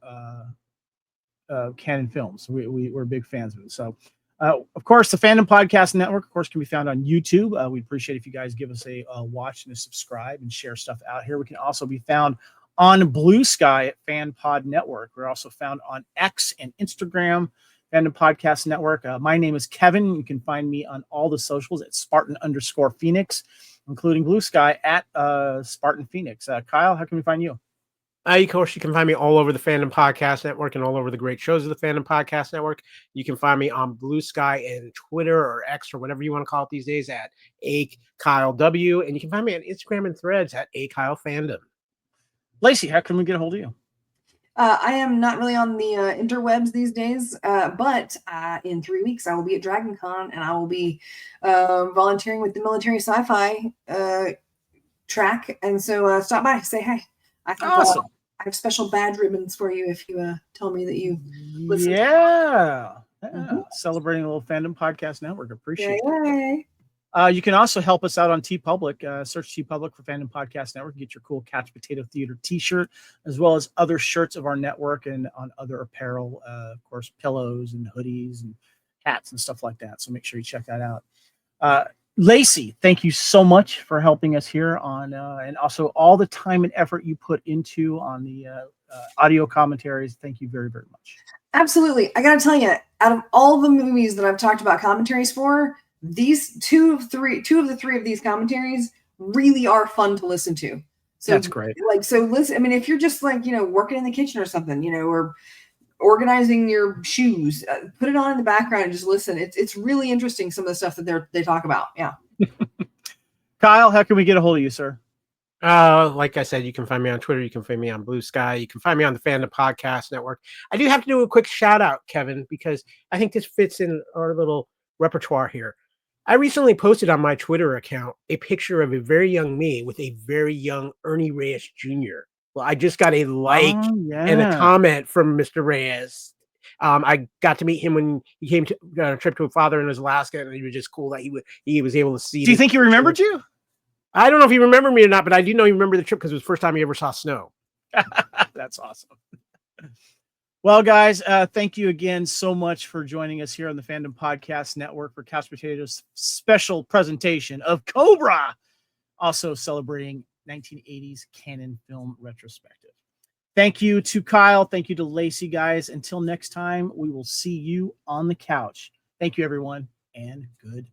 Canon films. We're big fans of it. So, of course, the Fandom Podcast Network, of course, can be found on YouTube. We'd appreciate if you guys give us a watch and a subscribe and share stuff out here. We can also be found on Blue Sky at FanPod Network. We're also found on X and Instagram, Fandom Podcast Network. My name is Kevin. You can find me on all the socials at Spartan_Phoenix, including Blue Sky at Spartan Phoenix. Kyle, how can we find you? Of course, you can find me all over the Fandom Podcast Network and all over the great shows of the Fandom Podcast Network. You can find me on Blue Sky and Twitter or X or whatever you want to call it these days at @KyleW. And you can find me on Instagram and Threads at @KyleFandom. Lacey, how can we get a hold of you? I am not really on the interwebs these days, but in 3 weeks I will be at Dragon Con, and I will be volunteering with the military sci-fi track. And so stop by, say hi. Awesome. I have special badge ribbons for you if you tell me that you listen. Yeah. Celebrating a little Fandom Podcast Network. Appreciate it. You can also help us out on TeePublic. Search TeePublic for Fandom Podcast Network. Get your cool Couch Potato Theater t-shirt, as well as other shirts of our network and on other apparel, of course, pillows and hoodies and hats and stuff like that. So make sure you check that out. Lacey, thank you so much for helping us here on, and also all the time and effort you put into on the audio commentaries. Thank you very, very much. Absolutely. I got to tell you, out of all the movies that I've talked about commentaries for, these two of the three of these commentaries really are fun to listen to. So that's great. Listen, I mean, if you're just working in the kitchen or something, or organizing your shoes, put it on in the background and just listen. It's really interesting, some of the stuff that they talk about. Yeah. Kyle, how can we get a hold of you, sir? Like I said, you can find me on Twitter. You can find me on Blue Sky. You can find me on the Fandom Podcast Network. I do have to do a quick shout out, Kevin, because I think this fits in our little repertoire here. I recently posted on my Twitter account a picture of a very young me with a very young Ernie Reyes Jr. Well, I just got a like and a comment from Mr. Reyes. I got to meet him when he came to a trip to a father in Alaska, and it was just cool that he was able to see. Do you think he remembered you? I don't know if he remembered me or not, but I do know he remembered the trip because it was the first time he ever saw snow. That's awesome. Well, guys, thank you again so much for joining us here on the Fandom Podcast Network for Couch Potatoes special presentation of Cobra, also celebrating 1980s canon film retrospective. Thank you to Kyle. Thank you to Lacey, guys. Until next time, we will see you on the couch. Thank you, everyone, and good